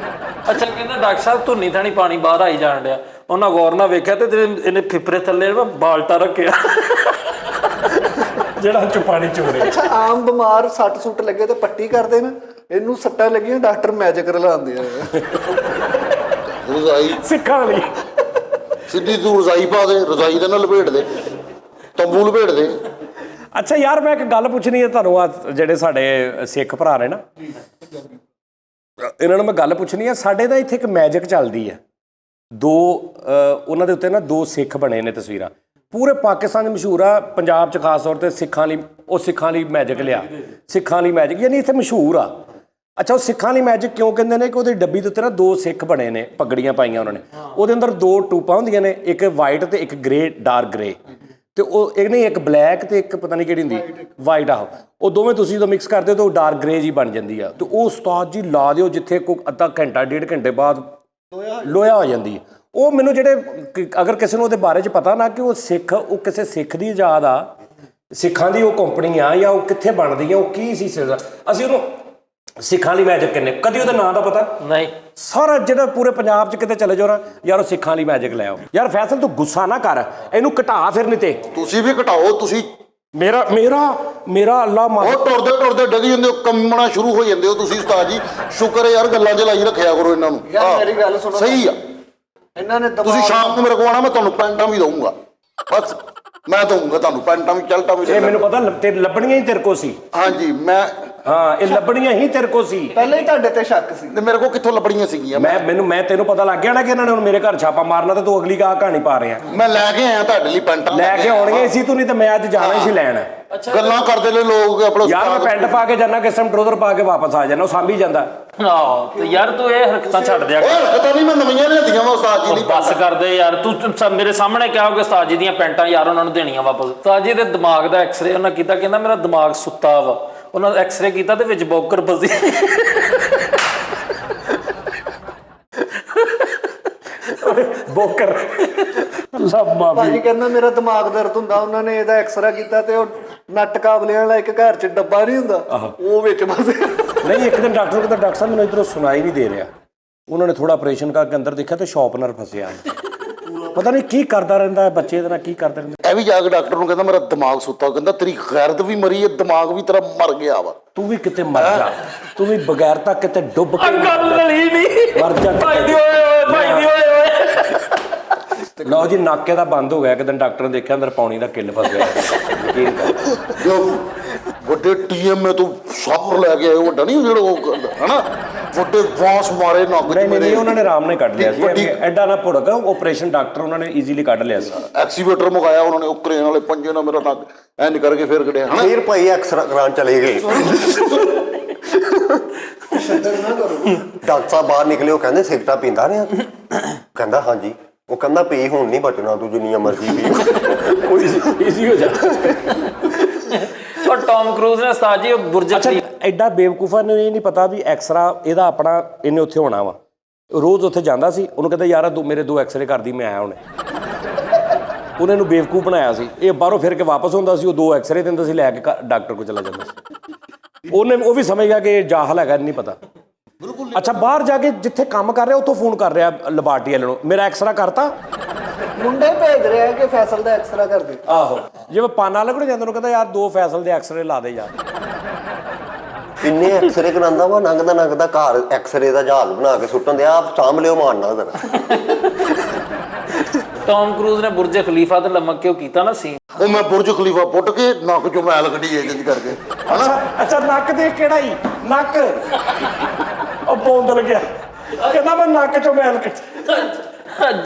ਅੱਛਾ ਕਹਿੰਦਾ ਡਾਕਟਰ ਸਾਹਿਬ ਧੁੰਨੀ ਥਾਣੀ ਪਾਣੀ ਬਾਹਰ ਆਈ ਜਾਣ ਡਿਆ। ਉਹਨਾਂ ਗੌਰ ਨਾਲ ਵੇਖਿਆ ਤੇ ਇਹਨੇ ਫਿਪਰੇ ਥੱਲੇ ਨਾ ਬਾਲਟਾ ਰੱਖਿਆ ਜਿਹੜਾ ਚ ਪਾਣੀ ਚੋਰੇ। ਅੱਛਾ ਆਮ ਬਿਮਾਰ ਸੱਟ ਸੁੱਟ ਲੱਗੇ ਤੇ ਪੱਟੀ ਕਰਦੇ ਨਾ, ਇਹਨੂੰ ਸੱਟਾਂ ਲੱਗੀਆਂ ਡਾਕਟਰ ਮੈਜਿਕ ਰਲਾਉਂਦੇ ਆ। ਰਜ਼ਾਈ ਸਿੱਖਾਂ ਲਈ ਸਿੱਧੀ ਤੂੰ ਰਜ਼ਾਈ ਪਾ ਦੇ, ਰਜ਼ਾਈ ਦੇ ਨਾਲ ਲਪੇਟ ਦੇ, ਤੰਬੂ ਲਪੇਟ ਦੇ। ਅੱਛਾ ਯਾਰ ਮੈਂ ਇੱਕ ਗੱਲ ਪੁੱਛਣੀ ਹੈ ਤੁਹਾਨੂੰ। ਆ ਜਿਹੜੇ ਸਾਡੇ ਸਿੱਖ ਭਰਾ ਨੇ ਨਾ, ਇਹਨਾਂ ਨੂੰ ਮੈਂ ਗੱਲ ਪੁੱਛਣੀ ਹੈ। ਸਾਡੇ ਤਾਂ ਇੱਥੇ ਇੱਕ ਮੈਜਿਕ ਚੱਲਦੀ ਹੈ। ਉਹਨਾਂ ਦੇ ਉੱਤੇ ਨਾ 2 ਸਿੱਖ ਬਣੇ ਨੇ ਤਸਵੀਰਾਂ। ਪੂਰੇ ਪਾਕਿਸਤਾਨ 'ਚ ਮਸ਼ਹੂਰ ਆ, ਪੰਜਾਬ 'ਚ ਖਾਸ ਤੌਰ 'ਤੇ ਸਿੱਖਾਂ ਲਈ। ਉਹ ਸਿੱਖਾਂ ਲਈ ਮੈਜਿਕ ਲਿਆ, ਸਿੱਖਾਂ ਲਈ ਮੈਜਿਕ, ਯਾਨੀ ਇੱਥੇ ਮਸ਼ਹੂਰ ਆ। ਅੱਛਾ ਉਹ ਸਿੱਖਾਂ ਲਈ ਮੈਜਿਕ ਕਿਉਂ ਕਹਿੰਦੇ ਨੇ ਕਿ ਉਹਦੀ ਡੱਬੀ ਦੇ ਉੱਤੇ ਨਾ 2 ਸਿੱਖ ਬਣੇ ਨੇ, ਪਗੜੀਆਂ ਪਾਈਆਂ ਉਹਨਾਂ ਨੇ। ਉਹਦੇ ਅੰਦਰ 2 ਟੂਪਾਂ ਹੁੰਦੀਆਂ ਨੇ, ਇੱਕ ਵਾਈਟ ਤੇ ਇੱਕ ਗ੍ਰੇ, ਡਾਰਕ ਗ੍ਰੇ। ਤੇ ਉਹ ਇੱਕ ਨਹੀਂ, ਇੱਕ ਬਲੈਕ ਤੇ ਇੱਕ ਪਤਾ ਨਹੀਂ ਕਿਹੜੀ ਹੁੰਦੀ, ਵਾਈਟ। ਆਹੋ ਉਹ ਦੋਵੇਂ ਤੁਸੀਂ ਜਦੋਂ ਮਿਕਸ ਕਰਦੇ ਹੋ ਤਾਂ ਉਹ ਡਾਰਕ ਗ੍ਰੇ ਜੀ ਬਣ ਜਾਂਦੀ ਆ। ਤੇ ਉਹ ਉਸਤਾਦ ਜੀ ਲਾ ਦਿਓ ਜਿੱਥੇ ਕੋਈ ਅੱਧਾ ਘੰਟਾ 1.5 ਘੰਟੇ ਬਾਅਦ ਲੋਹਾ ਹੋ ਜਾਂਦੀ ਹੈ। ਉਹ ਮੈਨੂੰ ਜਿਹੜੇ ਅਗਰ ਕਿਸੇ ਨੂੰ ਉਹਦੇ ਬਾਰੇ 'ਚ ਪਤਾ ਨਾ ਕਿ ਉਹ ਸਿੱਖ, ਉਹ ਕਿਸੇ ਸਿੱਖ ਦੀ ਇਜਾਦ ਆ, ਸਿੱਖਾਂ ਦੀ ਉਹ ਕੰਪਨੀ ਆ ਜਾਂ ਉਹ ਕਿੱਥੇ ਬਣਦੀ ਆ, ਉਹ ਕੀ ਸੀ ਅਸੀਂ ਉਹਨੂੰ ਸਿੱਖਾਂ ਲਈ ਮੈਜਿਕ ਕਹਿੰਦੇ। ਕਦੀ ਉਹਦੇ ਨਾਂ ਦਾ ਪਤਾ ਨਹੀਂ। ਸਾਰਾ ਜਿਹੜਾ ਪੂਰੇ ਪੰਜਾਬ 'ਚ ਕਿਤੇ ਚਲੇ ਜਾਓ ਨਾ ਯਾਰ ਉਹ ਸਿੱਖਾਂ ਲਈ ਮੈਜਿਕ ਲੈ ਆਓ। ਯਾਰ ਫੈਸਲ ਤੂੰ ਗੁੱਸਾ ਨਾ ਕਰ, ਇਹਨੂੰ ਘਟਾ ਫਿਰ। ਨਹੀਂ ਤੇ ਤੁਸੀਂ ਵੀ ਘਟਾਓ। ਤੁਸੀਂ ਮੇਰਾ ਅੱਲਾ ਉਹ ਟੁਰਦੇ ਡਿੱਗ ਜਾਂਦੇ ਹੋ, ਕੰਮਣਾ ਸ਼ੁਰੂ ਹੋ ਜਾਂਦੇ ਹੋ ਤੁਸੀਂ ਉਸਤਾਦ ਜੀ। ਸ਼ੁਕਰ ਹੈ ਯਾਰ ਗੱਲਾਂ 'ਚ ਲਾਈ ਰੱਖਿਆ ਕਰੋ ਇਹਨਾਂ ਨੂੰ। ਯਾਰ ਮੇਰੀ ਗੱਲ ਸੁਣੋ, ਸਹੀ ਆ। ਇਹਨਾਂ ਨੇ ਤੁਸੀਂ ਸ਼ਾਮ ਨੂੰ ਮੇਰੇ ਕੋਲ ਆਉਣਾ, ਮੈਂ ਤੁਹਾਨੂੰ ਪੈਂਟਾਂ ਵੀ ਦਊਂਗਾ। ਬਸ ਮੈਂ ਦਊਂਗਾ ਤੁਹਾਨੂੰ ਪੈਂਟਾਂ ਵੀ, ਸ਼ਰਟਾਂ ਵੀ। ਇਹ ਮੈਨੂੰ ਪਤਾ ਤੇ ਲੱਭਣੀਆਂ ਹੀ ਤੇਰੇ ਕੋ ਸੀ। ਹਾਂਜੀ ਮੈਂ ਹਾਂ ਇਹ ਲੱਭਣੀਆਂ ਹੀ ਤੇਰੇ ਕੋ ਸੀ। ਪਹਿਲਾਂ ਹੀ ਤੁਹਾਡੇ ਤੇ ਸ਼ੱਕ ਸੀ। ਤੇ ਮੇਰੇ ਕੋਲ ਕਿੱਥੋਂ ਲੱਭਣੀਆਂ ਸੀਗੀਆਂ? ਮੈਂ ਤੈਨੂੰ ਪਤਾ ਲੱਗ ਗਿਆ ਨਾ ਕਿ ਇਹਨਾਂ ਨੇ ਹੁਣ ਮੇਰੇ ਘਰ ਛਾਪਾ ਮਾਰਨਾ ਤੇ ਤੂੰ ਅਗਲੀ ਕਹਾਣੀ ਪਾ ਰਿਹਾ। ਮੈਂ ਲੈ ਕੇ ਆਇਆ ਤੁਹਾਡੇ ਲਈ ਪੈਂਟਾਂ। ਲੈ ਕੇ ਆਉਣਗੇ ਸੀ ਤੂੰ, ਨਹੀਂ ਤਾਂ ਮੈਂ ਅੱਜ ਜਾਣਾ ਹੀ ਸੀ ਲੈਣ। ਗੱਲਾਂ ਕਰਦੇ ਨੇ ਲੋਕ ਆਪਣੇ ਯਾਰ ਮੈਂ ਪੈਂਟ ਪਾ ਕੇ ਜਾਣਾ, ਕਿਸਮ ਟਰੋਜ਼ਰ ਪਾ ਕੇ ਵਾਪਸ ਆ ਜਾਣਾ, ਉਹ ਸਾਂਭੀ ਜਾਂਦਾ। ਆਹੋ ਤੇ ਯਾਰ ਤੂੰ ਇਹ ਹਰਕਤਾਂ ਛੱਡ ਦਿਆ ਕਰ। ਓਏ ਪਤਾ ਨਹੀਂ ਮੈਂ ਨਵੀਆਂ ਲਿਆਂਦੀਆਂ ਵਾ ਉਸਤਾਦ ਜੀ ਲਈ। ਬਸ ਕਰਦੇ ਯਾਰ, ਤੂੰ ਮੇਰੇ ਸਾਹਮਣੇ ਕਿਹਾ ਕਿ ਉਸਤਾਦ ਜੀ ਦੀਆਂ ਪੈਂਟਾਂ ਯਾਰ ਉਹਨਾਂ ਨੂੰ ਦੇਣੀਆਂ ਵਾਪਸ। ਉਸਤਾਦ ਜੀ ਦੇ ਦਿਮਾਗ ਦਾ ਐਕਸਰੇ ਉਹਨਾਂ ਕੀਤਾ, ਕਹਿੰਦਾ ਮੇਰਾ ਦਿਮਾਗ ਸੁੱਤਾ ਵਾ। ਉਹਨਾਂ ਦਾ ਐਕਸਰੇ ਕੀਤਾ ਤੇ ਵਿੱਚ ਬੌਕਰ ਫਸੀ। ਬੋਕਰ ਲੱਭਾ ਭਾਜੀ ਕਹਿੰਦਾ ਮੇਰਾ ਦਿਮਾਗ ਦਰਦ ਹੁੰਦਾ। ਉਹਨਾਂ ਨੇ ਇਹਦਾ ਐਕਸਰਾ ਕੀਤਾ ਤੇ ਉਹ ਨੱਟ ਕਾਬਲਿਆਂ ਵਾਲਾ ਇੱਕ ਘਰ 'ਚ ਡੱਬਾ ਨਹੀਂ ਹੁੰਦਾ, ਉਹ ਵਿੱਚ ਫਸਿਆ। ਨਹੀਂ ਇੱਕ ਦਿਨ ਡਾਕਟਰ ਕਹਿੰਦਾ ਡਾਕਟਰ ਸਾਹਿਬ ਮੈਨੂੰ ਇੱਧਰੋਂ ਸੁਣਾਈ ਨਹੀਂ ਦੇ ਰਿਹਾ। ਉਹਨਾਂ ਨੇ ਥੋੜਾ ਆਪਰੇਸ਼ਨ ਕਰਕੇ ਅੰਦਰ ਦੇਖਿਆ ਤੇ ਸ਼ਾਰਪਨਰ ਫਸਿਆ। ਪਤਾ ਨਹੀਂ ਕੀ ਕਰਦਾ ਰਹਿੰਦਾ ਹੈ ਬੱਚੇ, ਇਹਦੇ ਨਾਲ ਕੀ ਕਰਦਾ ਰਹਿੰਦਾ। ਇਹ ਵੀ ਜਾ ਕੇ ਡਾਕਟਰ ਨੂੰ ਕਹਿੰਦਾ ਮੇਰਾ ਦਿਮਾਗ ਸੁੱਤਾ। ਕਹਿੰਦਾ ਤੇਰੀ ਗੈਰਤ ਵੀ ਮਰੀ ਹੈ, ਦਿਮਾਗ ਵੀ ਤੇਰਾ ਮਰ ਗਿਆ ਵਾ। ਤੂੰ ਵੀ ਕਿਤੇ ਮਰ ਜਾ, ਤੂੰ ਵੀ ਬਗੈਰਤਾ ਕਿਤੇ ਡੁੱਬ ਕੇ ਗੱਲ ਰਲੀ ਨਹੀਂ। ਮਰ ਜਾ। ਭਾਈ ਦੀ ਓਏ। ਲਓ ਜੀ ਨਾਕੇ ਦਾ ਬੰਦ ਹੋ ਗਿਆ। ਇੱਕ ਦਿਨ ਡਾਕਟਰ ਨੇ ਦੇਖਿਆ ਅੰਦਰ ਪੌਣੀ ਦਾ ਕਿੱਲ ਫਸ ਗਿਆ। ਯਕੀਨ ਕਰ। ਜੋ ਵੱਡੇ ਟੀਐਮ ਤੋਂ ਸਾਹਰ ਲੈ ਕੇ ਆਏ, ਵੱਡਾ ਨਹੀਂ ਜਿਹੜਾ ਉਹ ਕਰਦਾ ਹਨਾ, ਵੱਡੇ ਬਾਂਸ ਮਾਰੇ ਨੱਕ 'ਚ ਨਹੀਂ ਮੇਰੇ। ਉਹਨਾਂ ਨੇ ਆਰਾਮ ਨਾਲ ਕੱਢ ਲਿਆ ਸੀ। ਵੱਡੀ ਐਡਾ ਨਾ ਭੁੜਕ ਆਪਰੇਸ਼ਨ ਡਾਕਟਰ ਉਹਨਾਂ ਨੇ ਈਜ਼ੀਲੀ ਕੱਢ ਲਿਆ ਸੀ। ਐਕਸੀਵੇਟਰ ਮੰਗਾਇਆ ਉਹਨਾਂ ਨੇ, ਉਹ ਕਰੇਨ ਵਾਲੇ ਪੰਜੇ ਨਾਲ ਮੇਰਾ ਨੱਕ ਐਂ ਨਹੀਂ ਕਰਕੇ ਫੇਰ ਕੱਢਿਆ ਹਨਾ। ਫਿਰ ਭਾਈ ਐਕਸਰਾ ਕਰਾਉਣ ਚਲੇ ਗਏ। ਡਾਕਟਰ ਸਾਹਿਬ ਬਾਹਰ ਨਿਕਲੇ, ਉਹ ਕਹਿੰਦੇ ਸਿਗਰਟਾਂ ਪੀਂਦਾ ਰਿਹਾ? ਕਹਿੰਦਾ ਹਾਂਜੀ। ਉਹ ਕਹਿੰਦਾ ਪੀ, ਹੁਣ ਨਹੀਂ ਬਚਣਾ ਤੂੰ ਜਿੰਨੀਆਂ ਮਰਜ਼ੀ ਪੀ। ਕੋਈ ਈਜ਼ੀ ਹੋ ਜਾ। ਔਰ ਟੌਮ ਕਰੂਜ਼ ਨੇ ਉਸਤਾਦ ਜੀ ਉਹ ਬੁਰਜ ਖਲੀਫਾ। ਐਡਾ ਬੇਵਕੂਫਾ ਨੂੰ ਇਹ ਨਹੀਂ ਪਤਾ ਵੀ ਐਕਸਰਾ ਇਹਦਾ ਆਪਣਾ ਇਹਨੇ ਉੱਥੇ ਹੋਣਾ ਵਾ। ਰੋਜ਼ ਉੱਥੇ ਜਾਂਦਾ ਸੀ, ਉਹਨੂੰ ਕਹਿੰਦਾ ਯਾਰ ਤੂੰ ਮੇਰੇ 2 ਐਕਸਰੇ ਕਰਦੀ, ਮੈਂ ਆਇਆ ਹੁਣੇ। ਉਹਨੇ ਨੂੰ ਬੇਵਕੂਫ ਬਣਾਇਆ ਸੀ। ਇਹ ਬਾਹਰੋਂ ਫਿਰ ਕੇ ਵਾਪਸ ਹੁੰਦਾ ਸੀ, ਉਹ 2 ਐਕਸਰੇ ਦਿੰਦਾ ਸੀ, ਲੈ ਕੇ ਡਾਕਟਰ ਕੋਲ ਚਲਾ ਜਾਂਦਾ ਸੀ। ਉਹ ਵੀ ਸਮਝ ਗਿਆ ਕਿ ਇਹ ਜਾਹਲ ਹੈਗਾ, ਨਹੀਂ ਪਤਾ। ਅੱਛਾ ਬਾਹਰ ਜਾ ਕੇ ਜਿੱਥੇ ਕੰਮ ਕਰ ਰਿਹਾ ਉੱਥੋਂ ਫੋਨ ਕਰ ਰਿਹਾ ਲੈਬਾਰਟਰੀ ਵਾਲੇ ਨੂੰ, ਮੇਰਾ ਐਕਸਰਾ ਕਰਤਾ। ਮੁੰਡੇ ਭੇਜ ਰਿਹਾ ਕਿ ਫੈਸਲ ਦਾ ਐਕਸਰਾ ਕਰ ਦੇ। ਆਹੋ ਜਿਵੇਂ ਪਾਨਾ ਲੱਗਣ ਜਾਂਦਾ ਉਹਨੂੰ ਕਹਿੰਦਾ ਯਾਰ 2 ਫੈਸਲ ਦੇ ਐਕਸਰੇ ਲਾ ਦੇ ਯਾਰ। ਇੰਨੇ ਐਕਸਰੇ ਕਰਾਉਂਦਾ ਵਾ, ਨੰਗਦਾ ਘਰ ਐਕਸਰੇ ਦਾ ਜਹਾਜ਼ ਬਣਾ ਕੇ ਸੁੱਟਣ ਦੇ। ਆਪ ਸਾਂਭ ਲਿਓ ਮਾਰਨਾ ਜ਼ਰਾ। ਟੌਮ ਕਰੂਜ਼ ਨੇ ਬੁਰਜ ਖਲੀਫਾ ਤੇ ਲਮਕ ਕੇ ਉਹ ਕੀਤਾ ਨਾ ਸੀ। ਉਹ ਮੈਂ ਬੁਰਜ ਖਲੀਫਾ ਪੁੱਟ ਕੇ ਨੱਕ 'ਚੋਂ ਮੈਲ ਕੱਢੀ ਇੰਜ ਕਰਕੇ ਹਨਾ। ਅੱਛਾ ਨੱਕ ਦੇ ਕਿਹੜਾ ਹੀ ਨੱਕ ਉਹ ਬੋਂਦਲ ਗਿਆ। ਕਹਿੰਦਾ ਮੈਂ ਨੱਕ 'ਚੋਂ ਮੈਲ ਕੱਢੀ।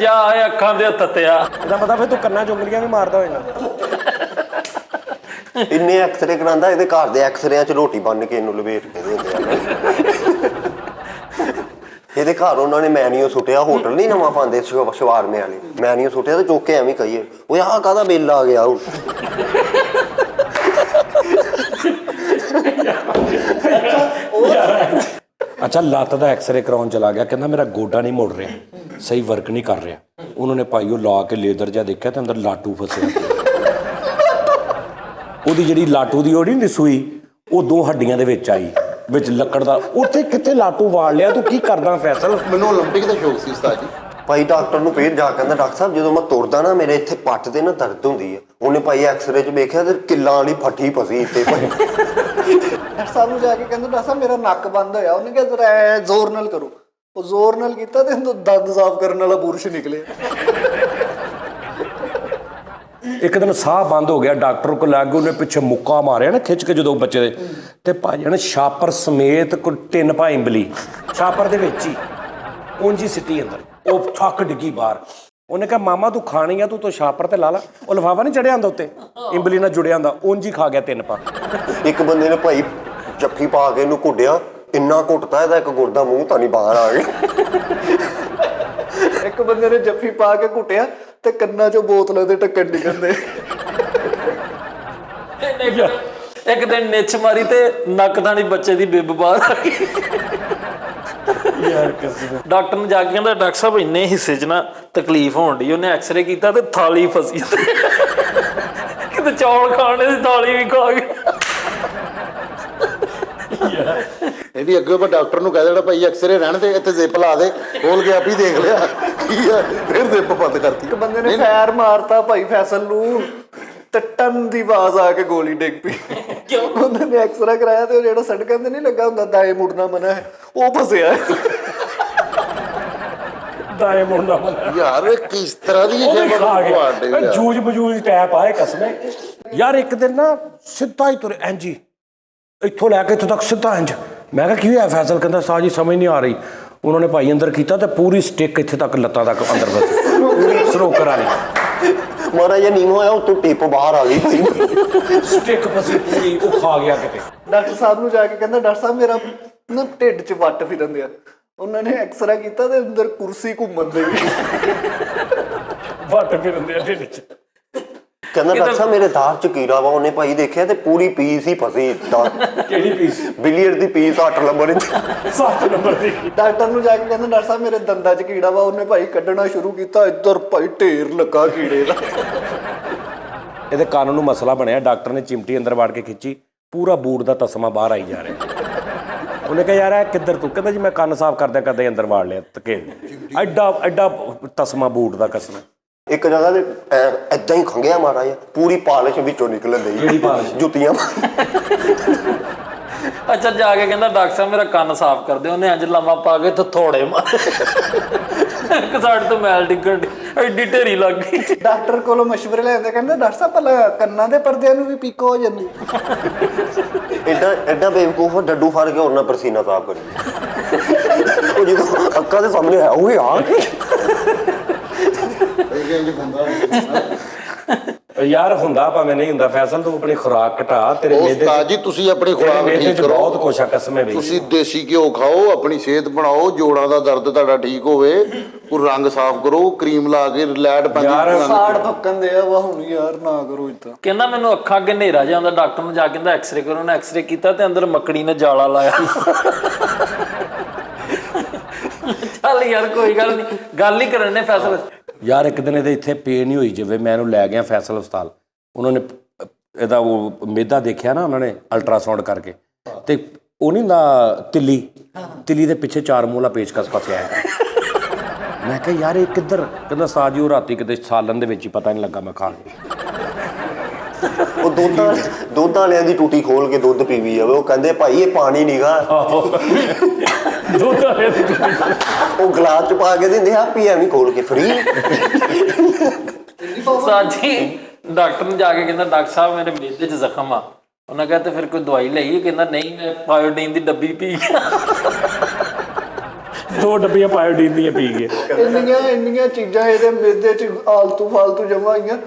ਜਾ ਇਹ ਅੱਖਾਂ ਦੇ ਤੱਤਿਆ। ਇਹਦਾ ਪਤਾ ਫਿਰ ਤੂੰ ਕੰਨਾਂ 'ਚ ਉਂਗਲੀਆਂ ਵੀ ਮਾਰਦਾ ਹੋਏਗਾ। ਇੰਨੇ ਐਕਸਰੇ ਕਰਾਉਂਦਾ, ਇਹਦੇ ਘਰ ਦੇ ਐਕਸਰਿਆਂ 'ਚ ਰੋਟੀ ਬੰਨ ਕੇ ਇਹਨੂੰ ਲਵੇਟ ਕੇ ਦਿੰਦੇ ਆ। ਇਹਦੇ ਘਰ ਉਹਨਾਂ ਨੇ ਮੈਨੀਓ ਸੁੱਟਿਆ, ਹੋਟਲ ਨਹੀਂ ਨਵਾਂ ਪਾਉਂਦੇ ਸ਼ਵਾਰਮੇ ਵਾਲੇ, ਮੈਨੀਓ ਸੁੱਟਿਆ ਤੇ ਚੁੱਕ ਕੇ ਐਵੇਂ ਕਹੀਏ ਉਹ ਆਹ ਕਾਹਦਾ ਬਿੱਲ ਆ ਗਿਆ ਹੁਣ। ਅੱਛਾ, ਲੱਤ ਦਾ ਐਕਸਰੇ ਕਰਾਉਣ ਚਲਾ ਗਿਆ, ਕਹਿੰਦਾ ਮੇਰਾ ਗੋਡਾ ਨਹੀਂ ਮੁੜ ਰਿਹਾ, ਸਹੀ ਵਰਕ ਨਹੀਂ ਕਰ ਰਿਹਾ। ਉਹਨਾਂ ਨੇ ਭਾਈ ਉਹ ਲਾ ਕੇ ਲੇਜ਼ਰ ਜਿਹਾ ਦੇਖਿਆ ਤੇ ਅੰਦਰ ਲਾਟੂ ਫਸਿਆ। ਉਹਦੀ ਜਿਹੜੀ ਲਾਟੂ ਦੀ ਉਹ ਨਹੀਂ ਸੂਈ, ਉਹ 2 ਹੱਡੀਆਂ ਦੇ ਵਿੱਚ ਆਈ, ਵਿੱਚ ਲੱਕੜ ਦਾ। ਉੱਥੇ ਕਿੱਥੇ ਲਾਟੂ ਵਾੜ ਲਿਆ, ਤੂੰ ਕੀ ਕਰਦਾ ਫੈਸਲ? ਮੈਨੂੰ 올림픽 ਦਾ ਸ਼ੌਕ ਸੀ ਉਸਤਾਦ ਜੀ। ਭਾਈ ਡਾਕਟਰ ਨੂੰ ਫੇਰ ਜਾ ਕਹਿੰਦਾ ਡਾਕਟਰ ਸਾਹਿਬ ਜਦੋਂ ਮੈਂ ਤੁਰਦਾ ਨਾ ਮੇਰੇ ਇੱਥੇ ਪੱਟ ਤੇ ਨਾ ਦਰਦ ਹੁੰਦੀ ਹੈ। ਉਹਨੇ ਭਾਈ ਐਕਸਰੇ 'ਚ ਵੇਖਿਆ ਤੇ ਕਿੱਲਾਂ ਵਾਲੀ ਫੱਟੀ ਫਸੀ ਇੱਥੇ ਭਾਈ। ਡਾਕਟਰ ਸਾਹਿਬ ਨੂੰ ਜਾ ਕੇ ਕਹਿੰਦਾ ਡਾਕਟਰ ਸਾਹਿਬ ਮੇਰਾ ਨੱਕ ਬੰਦ ਹੋਇਆ। ਉਹਨੇ ਕਿਹਾ ਜ਼ਰਾ ਐਂ ਜ਼ੋਰ ਨਾਲ ਕਰੋ। ਉਹ ਜ਼ੋਰ ਨਾਲ ਕੀਤਾ ਤੇ ਦੰਦ ਸਾਫ਼ ਕਰਨ ਵਾਲਾ ਬੁਰਸ਼ ਨਿਕਲਿਆ। ਇੱਕ ਦਿਨ ਸਾਹ ਬੰਦ ਹੋ ਗਿਆ, ਡਾਕਟਰ ਕੋਲ ਲੱਗ ਗਏ, ਉਹਨੇ ਪਿੱਛੇ ਮੁੱਕਾ ਮਾਰਿਆ ਨਾ ਖਿੱਚ ਕੇ ਜਦੋਂ ਬੱਚੇ ਦੇ, ਤੇ ਭਾਜੀ ਨੇ ਛਾਪਰ ਸਮੇਤ ਕੋਈ 3 ਭਾਂ ਇੰਬਲੀ ਛਾਪਰ ਦੇ ਵਿੱਚ ਹੀ ਉਂਝ ਹੀ ਸਿੱਟੀ ਅੰਦਰ। ਉਹ ਥੱਕ ਡਿੱਗੀ ਬਾਹਰ। ਉਹਨੇ ਕਿਹਾ ਮਾਮਾ ਤੂੰ ਖਾਣੀ ਆ, ਤੂੰ ਛਾਪਰ ਤੇ ਲਾ ਲਾ। ਉਹ ਲਿਫਾਫਾ ਨਹੀਂ ਚੜਿਆ ਹੁੰਦਾ ਉੱਤੇ, ਇੰਬਲੀ ਨਾਲ ਜੁੜਿਆ ਹੁੰਦਾ, ਉਂਝ ਹੀ ਖਾ ਗਿਆ 3 ਭਾਂ। ਇੱਕ ਬੰਦੇ ਨੇ ਭਾਈ ਜੱਫੀ ਪਾ ਕੇ ਇਹਨੂੰ ਘੁੱਟਿਆ, ਇੰਨਾ ਘੁੱਟਦਾ ਇਹਦਾ ਇੱਕ ਗੁਰਦਾ ਮੂੰਹ ਤਾਂ ਨਹੀਂ ਬਾਹਰ ਆ ਗਿਆ। ਇੱਕ ਬੰਦੇ ਨੇ ਜੱਫੀ ਪਾ ਕੇ ਘੁੱਟਿਆ ਤੇ ਕੰਨਾਂ 'ਚੋਂ ਬੋਤਲਾਂ ਦੇ ਢੱਕਣ ਨਿਕਲਦੇ। ਇੱਕ ਦਿਨ ਨਿੱਛ ਮਾਰੀ ਤੇ ਨੱਕ ਥਾਣੀ ਬੱਚੇ ਦੀ ਬਿੱਬ ਬਾਹਰ ਆ ਗਈ। ਡਾਕਟਰ ਨੂੰ ਜਾ ਕੇ ਕਹਿੰਦਾ ਡਾਕਟਰ ਸਾਹਿਬ ਇੰਨੇ ਹਿੱਸੇ 'ਚ ਨਾ ਤਕਲੀਫ ਹੋਣ ਡਈ। ਉਹਨੇ ਐਕਸਰੇ ਕੀਤਾ ਤੇ ਥਾਲੀ ਫਸੀ, ਕਿਤੇ ਚੌਲ ਖਾਣੇ ਦੀ ਥਾਲੀ ਵੀ ਖਾ ਗਿਆ। ਇਹਦੀ ਅੱਗੇ ਆਪਾਂ ਡਾਕਟਰ ਨੂੰ ਕਹਿ ਦੇਣਾ ਭਾਈ ਐਕਸਰੇ ਰਹਿਣ ਦੇ, ਇੱਥੇ ਜ਼ਿਪ ਲਾ ਦੇ, ਖੋਲ ਕੇ ਆਪ ਹੀ ਦੇਖ ਲਿਆ ਕੀ ਆ, ਫਿਰ ਜ਼ਿਪ ਬੰਦ ਕਰਤੀ। ਇੱਕ ਬੰਦੇ ਨੇ ਫੈਰ ਮਾਰਤਾ ਭਾਈ ਫੈਸਲ ਨੂੰ ਤੇ ਟਨ ਦੀ ਆਵਾਜ਼ ਆ ਕੇ ਗੋਲੀ ਡਿੱਗ ਪਈ। ਉਹਨਾਂ ਨੇ ਐਕਸਰਾ ਕਰਾਇਆ ਤੇ ਉਹ ਜਿਹੜਾ ਸੜਕਾਂ ਤੇ ਨਹੀਂ ਲੱਗਾ ਹੁੰਦਾ ਦਾਏ ਮੁੜਨਾ ਮਨਾ ਹੈ, ਉਹ ਫਸਿਆ। ਦਾਏ ਮੁੰਡਾ ਮਨਾ ਯਾਰ ਇਹ ਕਿਸ ਤਰ੍ਹਾਂ ਦੀ ਜੂਝ ਬਜੂਝ ਟੈਪ ਆਏ ਕਸਮੇ। ਯਾਰ ਇੱਕ ਦਿਨ ਨਾ ਸਿੱਧਾ ਹੀ ਤੁਰੇ ਇੰਝ ਹੀ, ਇੱਥੋਂ ਲੈ ਕੇ ਇੱਥੋਂ ਤੱਕ ਸਿੱਧਾ ਇੰਝ। ਮੈਂ ਕਿਹਾ ਕੀ ਹੋਇਆ ਫੈਸਲ? ਕਹਿੰਦਾ ਸਾਹ ਜੀ ਸਮਝ ਨਹੀਂ ਆ ਰਹੀ। ਉਹਨਾਂ ਨੇ ਭਾਈ ਅੰਦਰ ਕੀਤਾ ਤੇ ਪੂਰੀ ਸਟਿਕ ਇੱਥੇ ਤੱਕ ਲੱਤਾਂ ਤੱਕ ਅੰਦਰ ਫਸੀ, ਸਰੋਕਰ ਵਾਲੀ। ਮਾਰਾ ਜਿਹਾ ਨੀਮ ਹੋਇਆ, ਉੱਤੋਂ ਟਿਪ ਬਾਹਰ ਆ ਗਈ ਭਾਈ। ਸਟਿਕ ਫਸੀ ਪੂਰੀ, ਉਹ ਖਾ ਗਿਆ ਕਿਤੇ। ਡਾਕਟਰ ਸਾਹਿਬ ਨੂੰ ਜਾ ਕੇ ਕਹਿੰਦਾ ਡਾਕਟਰ ਸਾਹਿਬ ਮੇਰਾ ਨਾ ਢਿੱਡ 'ਚ ਵੱਟ ਫਿਰਨ ਦਿਆ। ਉਹਨਾਂ ਨੇ ਐਕਸਰਾ ਕੀਤਾ ਤੇ ਅੰਦਰ ਕੁਰਸੀ ਘੁੰਮਣ ਦੇ ਵੀ ਵੱਟ ਫਿਰਦੇ ਆ ਢਿੱਡ 'ਚ। ਕਹਿੰਦਾ ਡਾਕਟਰ ਸਾਹਿਬ ਮੇਰੇ ਦਾੜ 'ਚ ਕੀੜਾ ਵਾ। ਉਹਨੇ ਭਾਈ ਦੇਖਿਆ ਤੇ ਪੂਰੀ ਪੀਸ ਹੀ ਫਸੀ। ਕਿਹੜੀ ਪੀਸ? ਬਿਲੀਅਰਡ ਦੀ ਪੀਸ 8 ਨੰਬਰ 7 ਨੰਬਰ ਦੀ। ਡਾਕਟਰ ਨੂੰ ਜਾ ਕੇ ਕਹਿੰਦਾ ਡਾਕਟਰ ਸਾਹਿਬ ਮੇਰੇ ਦੰਦਾਂ 'ਚ ਕੀੜਾ ਵਾ। ਉਹਨੇ ਭਾਈ ਕੱਢਣਾ ਸ਼ੁਰੂ ਕੀਤਾ, ਇੱਧਰ ਭਾਈ ਢੇਰ ਲੱਗਾ ਕੀੜੇ ਦਾ। ਇਹਦੇ ਕੰਨ ਨੂੰ ਮਸਲਾ ਬਣਿਆ, ਡਾਕਟਰ ਨੇ ਚਿਮਟੀ ਅੰਦਰ ਵੜ ਕੇ ਖਿੱਚੀ, ਪੂਰਾ ਬੂਟ ਦਾ ਤਸਮਾ ਬਾਹਰ ਆਈ ਜਾ ਰਿਹਾ। ਉਹਨੇ ਕਿਹਾ ਯਾਰ ਇਹ ਕਿੱਧਰ ਤੂੰ? ਕਹਿੰਦਾ ਜੀ ਮੈਂ ਕੰਨ ਸਾਫ਼ ਕਰਦਿਆਂ ਕਰਦੇ ਅੰਦਰ ਵਾੜ ਲਿਆ ਧਕੇਲ। ਐਡਾ ਐਡਾ ਤਸਮਾ ਬੂਟ ਦਾ ਕਸਮ। ਇੱਕ ਜਗ੍ਹਾ ਤੇ ਏਦਾਂ ਹੀ ਖੰਗਿਆ ਮਾਰਾ ਜਿਹਾ, ਪੂਰੀ ਪਾਲਿਸ਼ ਵਿੱਚੋਂ ਨਿਕਲਣ ਦਈ। ਕਿਹੜੀ ਪਾਲਿਸ਼? ਜੁੱਤੀਆਂ। ਅੱਛਾ, ਜਾ ਕੇ ਕਹਿੰਦਾ ਡਾਕਟਰ ਸਾਹਿਬ ਮੇਰਾ ਕੰਨ ਸਾਫ਼ ਕਰ ਦਿਓ। ਉਹਨੇ ਇੰਝ ਲੰਮਾ ਪਾ ਕੇ ਤੇ ਥੋੜੇ ਮਾਰੇ, ਇੱਕ ਸਾਈਡ ਤੋਂ ਮੈਲ ਡਿੱਗਣ ਦੀ ਐਡੀ ਢੇਰੀ ਲੱਗ ਗਈ। ਡਾਕਟਰ ਕੋਲੋਂ ਮਸ਼ਵਰੇ ਲੈਂਦੇ, ਕਹਿੰਦਾ ਡਾਕਟਰ ਸਾਹਿਬ ਭਲਾ ਕੰਨਾਂ ਦੇ ਪਰਦਿਆਂ ਨੂੰ ਵੀ ਪੀਕੋ ਹੋ ਜਾਂਦੀ। ਐਡਾ ਬੇਵਕੂਫ ਡੱਡੂ ਫੜ ਕੇ ਉਹਨਾਂ ਪਰਸੀਨਾ ਸਾਫ਼ ਕਰੀ। ਉਹ ਜਦੋਂ ਅੱਖਾਂ ਦੇ ਸਾਹਮਣੇ ਆਇਆ ਉਹ ਯਾਰ ਯਾਰ ਹੁੰਦਾ ਭਾਵੇਂ ਨਹੀਂ ਹੁੰਦਾ ਫੈਸਲ, ਤੂੰ ਆਪਣੀ ਖੁਰਾਕ ਘਟਾ। ਤੇਰੇ ਉਸਤਾਦ ਜੀ ਤੁਸੀਂ ਆਪਣੀ ਖੁਰਾਕ ਠੀਕ ਕਰੋ। ਬਹੁਤ ਕੁਛ ਆ ਕਸਮੇ ਵੀ। ਤੁਸੀਂ ਦੇਸੀ ਘਿਓ ਖਾਓ, ਆਪਣੀ ਸਿਹਤ ਬਣਾਓ, ਜੋੜਾਂ ਦਾ ਦਰਦ ਤੁਹਾਡਾ ਠੀਕ ਹੋਵੇ, ਉਹ ਰੰਗ ਸਾਫ਼ ਕਰੋ, ਕਰੀਮ ਲਾ ਕੇ ਲੈਟ ਪੈਂਦੀ। ਸਾੜ ਫੱਕਣ ਦੇ ਆ ਵਾ ਹੁਣ ਯਾਰ, ਨਾ ਕਰੋ ਇਦਾਂ। ਕਹਿੰਦਾ ਮੈਨੂੰ ਅੱਖਾਂ ਅੱਗੇ ਹਨੇਰਾ ਜਿਹਾ ਆਉਂਦਾ। ਡਾਕਟਰ ਨੂੰ ਜਾ ਕੇ ਕਹਿੰਦਾ ਐਕਸਰੇ ਕਰੋ। ਉਹਨੇ ਐਕਸਰੇ ਕੀਤਾ ਤੇ ਅੰਦਰ ਮੱਕੜੀ ਨੇ ਜਾਲਾ ਲਾਇਆ। ਚੱਲ ਯਾਰ ਕੋਈ ਗੱਲ ਨਹੀਂ, ਗੱਲ ਹੀ ਕਰਨ ਨੇ ਫੈਸਲ। ਯਾਰ ਇੱਕ ਦਿਨ ਇਹਦੇ ਇੱਥੇ ਪੇਨ ਹੀ ਹੋਈ ਜਿਵੇਂ, ਮੈਂ ਇਹਨੂੰ ਲੈ ਗਿਆ ਫੈਸਲ ਹਸਪਤਾਲ। ਉਹਨਾਂ ਨੇ ਇਹਦਾ ਉਹ ਮੇਦਾ ਦੇਖਿਆ ਨਾ, ਉਹਨਾਂ ਨੇ ਅਲਟਰਾਸਾਊਂਡ ਕਰਕੇ, ਤੇ ਉਹ ਨਹੀਂ ਹੁੰਦਾ ਤਿੱਲੀ ਦੇ ਪਿੱਛੇ 4 ਮੂਲਾ ਪੇਚਕਸ ਫਸਿਆ ਹੈ। ਮੈਂ ਕਿਹਾ ਯਾਰ ਇਹ ਕਿੱਧਰ? ਕਹਿੰਦਾ ਸਾਜੀ ਉਹ ਰਾਤੀ ਕਿਤੇ ਸਾਲਨ ਦੇ ਵਿੱਚ ਹੀ ਪਤਾ ਨਹੀਂ ਲੱਗਾ ਮੈਂ ਖਾ ਲਿਆ। ਉਹ ਦੁੱਧ ਵਾਲਿਆਂ ਦੀ ਟੂਟੀ ਖੋਲ ਕੇ ਦੁੱਧ ਪੀਵੀ ਜਾਵੇ। ਉਹ ਕਹਿੰਦੇ ਭਾਈ ਇਹ ਪਾਣੀ ਨੀਗਾ, ਦੁੱਧ ਵਾਲੇ ਉਹ ਗਲਾਸ 'ਚ ਪਾ ਕੇ ਦਿੰਦੇ ਆ, ਪੀ ਐਵੇਂ ਖੋਲ ਕੇ ਫਰੀ। ਸਾਜੀ ਡਾਕਟਰ ਨੂੰ ਜਾ ਕੇ ਕਹਿੰਦਾ ਡਾਕਟਰ ਸਾਹਿਬ ਮੇਰੇ ਮੇਦੇ 'ਚ ਜ਼ਖਮ ਆ। ਉਹਨਾਂ ਕਿਹਾ ਤੇ ਫਿਰ ਕੋਈ ਦਵਾਈ ਲਈ? ਕਹਿੰਦਾ ਨਹੀਂ, ਮੈਂ ਪਾਇਓਡੀਨ ਦੀ ਡੱਬੀ ਪੀ ਗਿਆ। 2 ਡੱਬੀਆਂ ਪਾਇਓਡੀਨ ਦੀਆਂ ਪੀ ਗਏ। ਇੰਨੀਆਂ ਚੀਜ਼ਾਂ ਇਹਦੇ ਮਿੱਦੇ ਚ ਆਲਤੂ ਫਾਲਤੂ ਜਮਾ ਆਈਆਂ।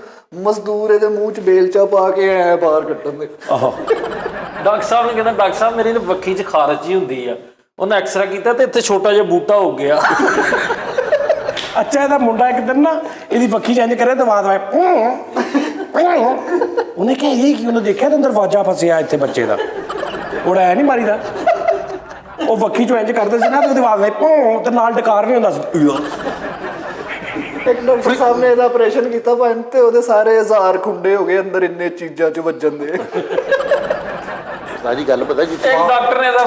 ਮਜ਼ਦੂਰ ਇਹਦੇ ਮੂੰਹ ਚ ਬੇਲਚਾ ਪਾ ਕੇ ਐ ਬਾਹਰ ਕੱਢਣ ਦੇ। ਆਹੋ ਡਾਕਟਰ ਸਾਹਿਬ ਨੇ ਕਹਿੰਦਾ ਡਾਕਟਰ ਸਾਹਿਬ ਮੇਰੀ ਵੱਖੀ 'ਚ ਖਾਰਜ ਜੀ ਹੁੰਦੀ ਆ। ਉਹਨੇ ਐਕਸਰਾ ਕੀਤਾ ਤੇ ਇੱਥੇ ਛੋਟਾ ਜਿਹਾ ਬੂਟਾ ਹੋ ਗਿਆ। ਅੱਛਾ ਇਹਦਾ ਮੁੰਡਾ ਇੱਕ ਦਿਨ ਨਾ ਇਹਦੀ ਵੱਖੀ ਚ ਇੰਜ ਕਰਿਆ ਦਵਾ ਉਹਨੇ ਕਿਹਾ ਇਹ ਕੀ, ਉਹਨੇ ਦੇਖਿਆ ਤੇ ਅੰਦਰ ਵਾਜਾ ਫਸਿਆ ਇੱਥੇ ਬੱਚੇ ਦਾ। ਉਹਦਾ ਐ ਨਹੀਂ ਮਾਰੀਦਾ, ਉਹ ਵੱਖੀ ਚੋਂ ਇੰਜ ਕਰਦੇ ਸੀ ਨਾ ਤੇ ਉਹਦੀ ਆਵਾਜ਼ ਤੇ ਨਾਲ ਡਕਾਰ ਵੀ ਹੁੰਦਾ ਸੀ। ਇੱਕ ਡਾਕਟਰ ਸਾਹਿਬ ਨੇ ਇਹਦਾ ਆਪਰੇਸ਼ਨ ਕੀਤਾ ਭਾਵੇਂ ਤੇ ਉਹਦੇ ਸਾਰੇ 1000 ਖੁੰਡੇ ਹੋ ਗਏ ਅੰਦਰ ਇੰਨੇ ਚੀਜ਼ਾਂ ਚ ਵੱਜਣ ਦੇ। ਸਾਰੀ ਗੱਲ ਪਤਾ ਕੀ ਇੱਕ ਡਾਕਟਰ ਨੇ ਇਹਦਾ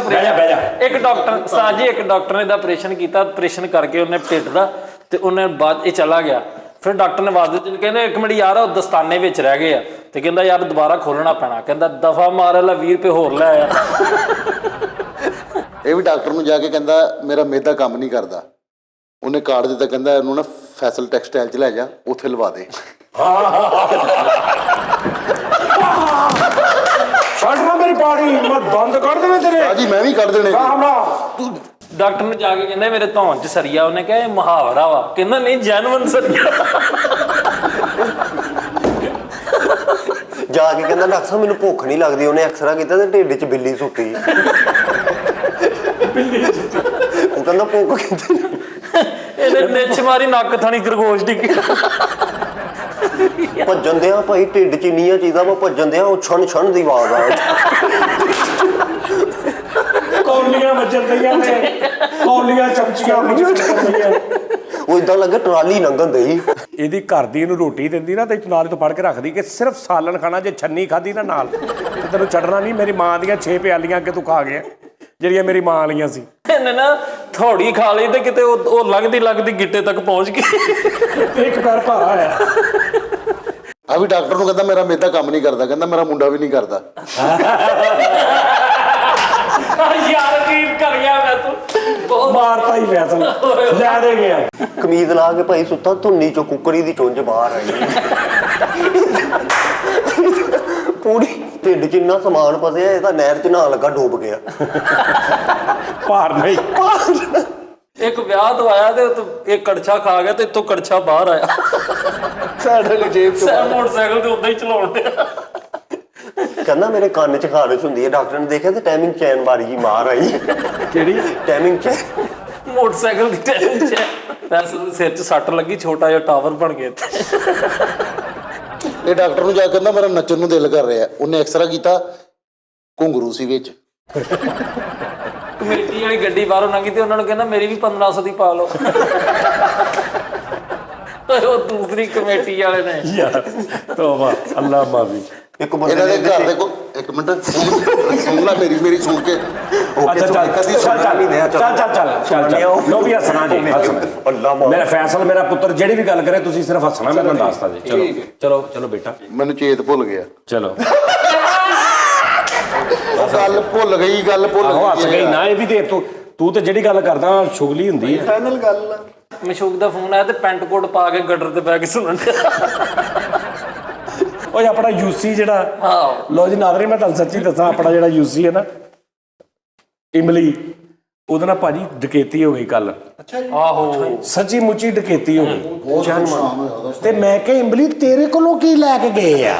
ਇੱਕ ਡਾਕਟਰ ਨੇ ਇਹਦਾ ਆਪਰੇਸ਼ਨ ਕੀਤਾ। ਆਪਰੇਸ਼ਨ ਕਰਕੇ ਉਹਨੇ ਢਿੱਡ ਦਾ ਤੇ ਉਹਨੇ ਬਾਅਦ ਇਹ ਚਲਾ ਗਿਆ। ਫਿਰ ਡਾਕਟਰ ਨੇ ਆਵਾਜ਼ ਦਿੱਤੀ, ਕਹਿੰਦੇ ਇੱਕ ਮਿੰਟ ਯਾਰ ਉਹ ਦਸਤਾਨੇ ਵਿੱਚ ਰਹਿ ਗਏ ਆ। ਤੇ ਕਹਿੰਦਾ ਯਾਰ ਦੁਬਾਰਾ ਖੋਲਣਾ ਪੈਣਾ। ਕਹਿੰਦਾ ਦਫਾ ਮਾਰ ਲਾ 20 ਰੁਪਏ ਹੋਰ ਲੈ ਆਇਆ। ਇਹ ਵੀ ਡਾਕਟਰ ਨੂੰ ਜਾ ਕੇ ਕਹਿੰਦਾ ਮੇਰਾ ਮਿਹਦਾ ਕੰਮ ਨਹੀਂ ਕਰਦਾ। ਉਹਨੇ ਕਾਰਡ ਦਿੱਤਾ, ਕਹਿੰਦਾ ਇਹਨੂੰ ਨਾ ਫੈਸਲ ਟੈਕਸਟਾਈਲ 'ਚ ਲੈ ਜਾ, ਉੱਥੇ ਲਵਾ ਦੇ। ਛੱਡ ਨਾ ਮੇਰੀ ਪਾੜੀ, ਮੈਂ ਦੰਦ ਕੱਢ ਦੇਣੇ ਤੇਰੇ। ਜੀ ਮੈਂ ਵੀ ਕੱਢ ਦੇਣੇ। ਡਾਕਟਰ ਨੂੰ ਜਾ ਕੇ ਕਹਿੰਦਾ ਮੇਰੇ ਧੌਣ 'ਚ ਸਰੀਆ। ਉਹਨੇ ਕਿਹਾ ਇਹ ਮੁਹਾਵਰਾ ਵਾ। ਕਹਿੰਦਾ ਨਹੀਂ ਜੈਨੂਇਨ ਸਰੀਆ। ਜਾ ਕੇ ਕਹਿੰਦਾ ਡਾਕਟਰ ਸਾਹਿਬ ਮੈਨੂੰ ਭੁੱਖ ਨਹੀਂ ਲੱਗਦੀ। ਉਹਨੇ ਐਕਸਰਾ ਕੀਤਾ ਤੇ ਢਿੱਡ 'ਚ ਬਿੱਲੀ ਸੁੱਟੀ। ਉਹ ਕਹਿੰਦਾ ਭੁੱਖ ਕਿੱਥੇ? ਇਹਨੇ ਨਿੱਛ ਮਾਰੀ ਨੱਕ ਥਾਣੀ ਖਰਗੋਸ਼ ਡਿੱਗੀ। ਭੱਜਣ ਦਿਆਂ ਭਾਈ ਢਿੱਡ 'ਚ ਇੰਨੀਆਂ ਚੀਜ਼ਾਂ ਵਾ ਭੱਜਣ ਦਿਆਂ ਉਹ ਛਣ ਦੀ ਆਵਾਜ਼ ਆ। ਕੌਲੀਆਂ ਵੱਜਣ ਦਈਆਂ ਨੇ, ਕੌਲੀਆਂ ਚਮਚੀਆਂ ਵੱਜਣ। ਉਹ ਇਦਾਂ ਲੱਗਾ ਟਰਾਲੀ ਲੰਘਣ ਦਈ। ਇਹਦੀ ਘਰ ਦੀ ਇਹਨੂੰ ਰੋਟੀ ਦਿੰਦੀ ਨਾ ਤੇ ਨਾਲੇ ਤੋਂ ਫੜ ਕੇ ਰੱਖਦੀ ਕਿ ਸਿਰਫ ਸਾਲਣ ਖਾਣਾ, ਜੇ ਛੰਨੀ ਖਾਦੀ ਨਾ ਨਾਲ ਤੇ ਤੈਨੂੰ ਛੱਡਣਾ ਨਹੀਂ। ਮੇਰੀ ਮਾਂ ਦੀਆਂ 6 ਪਿਆਲੀਆਂ ਅੱਗੇ ਤੂੰ ਖਾ ਗਿਆ ਜਿਹੜੀਆਂ ਮੇਰੀ ਮਾਂ ਵਾਲੀਆਂ ਸੀ। ਇਹਨੇ ਨਾ ਥੋੜੀ ਖਾ ਲਈ ਤੇ ਕਿਤੇ ਉਹ ਲੱਗਦੀ ਗਿੱਟੇ ਤੱਕ ਪਹੁੰਚ ਗਈ। ਇੱਕ ਪੈਰ ਭਾਰਾ ਹੋਇਆ। ਆ ਵੀ ਡਾਕਟਰ ਨੂੰ ਕਹਿੰਦਾ ਮੇਰਾ ਮਿਹਦਾ ਕੰਮ ਨਹੀਂ ਕਰਦਾ। ਕਹਿੰਦਾ ਮੇਰਾ ਮੁੰਡਾ ਵੀ ਨਹੀਂ ਕਰਦਾ। ਯਾਰ ਕੀ ਕਰ ਗਿਆ ਮੈਂ ਤੂੰ ਬਹੁਤ ਮਾਰਤਾ ਹੀ ਫੈਸਲ ਲੈ ਦੇ ਗਿਆ। ਕਮੀਜ਼ ਲਾ ਕੇ ਭਾਈ ਸੁੱਤਾ, ਧੁੰਨੀ ਚੋਂ ਕੁੱਕੜੀ ਦੀ ਚੁੰਝ ਬਾਹਰ ਆਈ। ਪੂਰੀ ਢਿੱਡ 'ਚ ਇੰਨਾ ਸਮਾਨ ਫਸਿਆ ਇਹ ਤਾਂ ਨਹਿਰ 'ਚ ਨਹਾਉਣ ਲੱਗਾ ਡੁੱਬ ਗਿਆ। ਭਾਰ ਨਹੀਂ। ਇੱਕ ਵਿਆਹ ਤੋਂ ਆਇਆ ਤੇ ਇਹ ਕੜਛਾ ਖਾ ਗਿਆ ਤੇ ਇੱਥੋਂ ਕੜਛਾ ਬਾਹਰ ਆਇਆ। ਸਾਡੇ ਲਈ ਜੇਬ ਚ ਮੋਟਰਸਾਈਕਲ ਤੇ ਉਦਾਂ ਹੀ ਚਲਾਉਣ ਡਿਆ। ਕਹਿੰਦਾ ਮੇਰੇ ਕੰਨ 'ਚ ਖਾਰਿਸ਼ ਹੁੰਦੀ ਹੈ। ਡਾਕਟਰ ਨੇ ਦੇਖਿਆ ਤੇ ਟਾਈਮਿੰਗ ਚੈਨ ਮਾਰੀ ਜੀ ਮਾਰ ਆਈ। ਕਿਹੜੀ ਟਾਈਮਿੰਗ ਚੈਨ? ਮੋਟਰਸਾਈਕਲ ਦੀ ਟਾਈਮ ਚ ਵੈਸੇ ਉਹਦੇ ਸਿਰ 'ਚ ਸੱਟ ਲੱਗੀ, ਛੋਟਾ ਜਿਹਾ ਟਾਵਰ ਬਣ ਗਿਆ ਇੱਥੇ। ਇਹ ਡਾਕਟਰ ਨੂੰ ਜਾ ਕੇ ਕਹਿੰਦਾ ਮੇਰਾ ਨੱਚਣ ਨੂੰ ਦਿਲ ਕਰ ਰਿਹਾ। ਉਹਨੇ ਐਕਸਰਾ ਕੀਤਾ, ਘੁੰਗਰੂ ਸੀ ਵਿੱਚ। ਕਮੇਟੀ ਵਾਲੀ ਗੱਡੀ ਬਾਹਰੋਂ ਲੰਘੀ ਤੇ ਉਹਨਾਂ ਨੂੰ ਕਹਿੰਦਾ ਮੇਰੀ ਵੀ 1500 ਦੀ ਪਾ ਲਓ। ਉਹ ਦੂਸਰੀ ਕਮੇਟੀ ਵਾਲੇ ਨੇ ਯਾਰ ਤੋਬਾ ਅੱਲਾ ਮਾਫੀ। ਇੱਕ ਬੰਦੇ ਇਹਨਾਂ ਦੇ ਘਰ ਦੇ ਕੋਲ ਇੱਕ ਮਿੰਟ ਸੁਣ ਲੈ ਮੇਰੀ ਸੁਣ ਕੇ। ਅੱਛਾ ਚੱਲ ਲੋ ਵੀ ਹੱਸਣਾ ਜੀ। ਅੱਲਾ ਮਾਫ। ਮੇਰਾ ਫੈਸਲ, ਮੇਰਾ ਪੁੱਤਰ ਜਿਹੜੀ ਵੀ ਗੱਲ ਕਰੇ ਤੁਸੀਂ ਸਿਰਫ ਹੱਸਣਾ। ਮੈਂ ਤੁਹਾਨੂੰ ਦੱਸਦਾ ਜੀ। ਚਲੋ ਬੇਟਾ ਮੈਨੂੰ ਚੇਤ ਭੁੱਲ ਗਿਆ। ਚਲੋ ਗੱਲ ਭੁੱਲ ਗਈ। ਹੱਸ ਗਈ ਨਾ। ਇਹ ਵੀ ਦੇ ਤੂੰ ਤੇ ਜਿਹੜੀ ਗੱਲ ਕਰਦਾ ਸ਼ੁਗਲੀ ਹੁੰਦੀ ਹੈ। ਫਾਈਨਲ ਗੱਲ। ਮਸ਼ੂਕ ਦਾ ਫੋਨ ਆਇਆ ਤੇ ਪੈਂਟ ਕੋਟ ਪਾ ਕੇ ਗਟਰ ਤੇ ਬੈ ਕੇ ਸੁਣਨ ਉਹ ਆਪਣਾ ਯੂਸੀ ਜਿਹੜਾ ਲੋ ਜੀ ਨਾਦਰੀ, ਮੈਂ ਤੁਹਾਨੂੰ ਸੱਚੀ ਦੱਸਾਂ, ਆਪਣਾ ਜਿਹੜਾ ਯੂਸੀ ਹੈ ਨਾ ਇਮਲੀ, ਉਹਦੇ ਨਾਲ ਭਾਜੀ ਡਕੈਤੀ ਹੋ ਗਈ ਕੱਲ। ਆਹੋ ਸੱਚੀ ਮੁੱਚੀ ਡਕੈਤੀ ਹੋ ਗਈ। ਤੇ ਮੈਂ ਕਿਹਾ ਇਮਲੀ ਤੇਰੇ ਕੋਲੋਂ ਕੀ ਲੈ ਕੇ ਗਏ ਆ?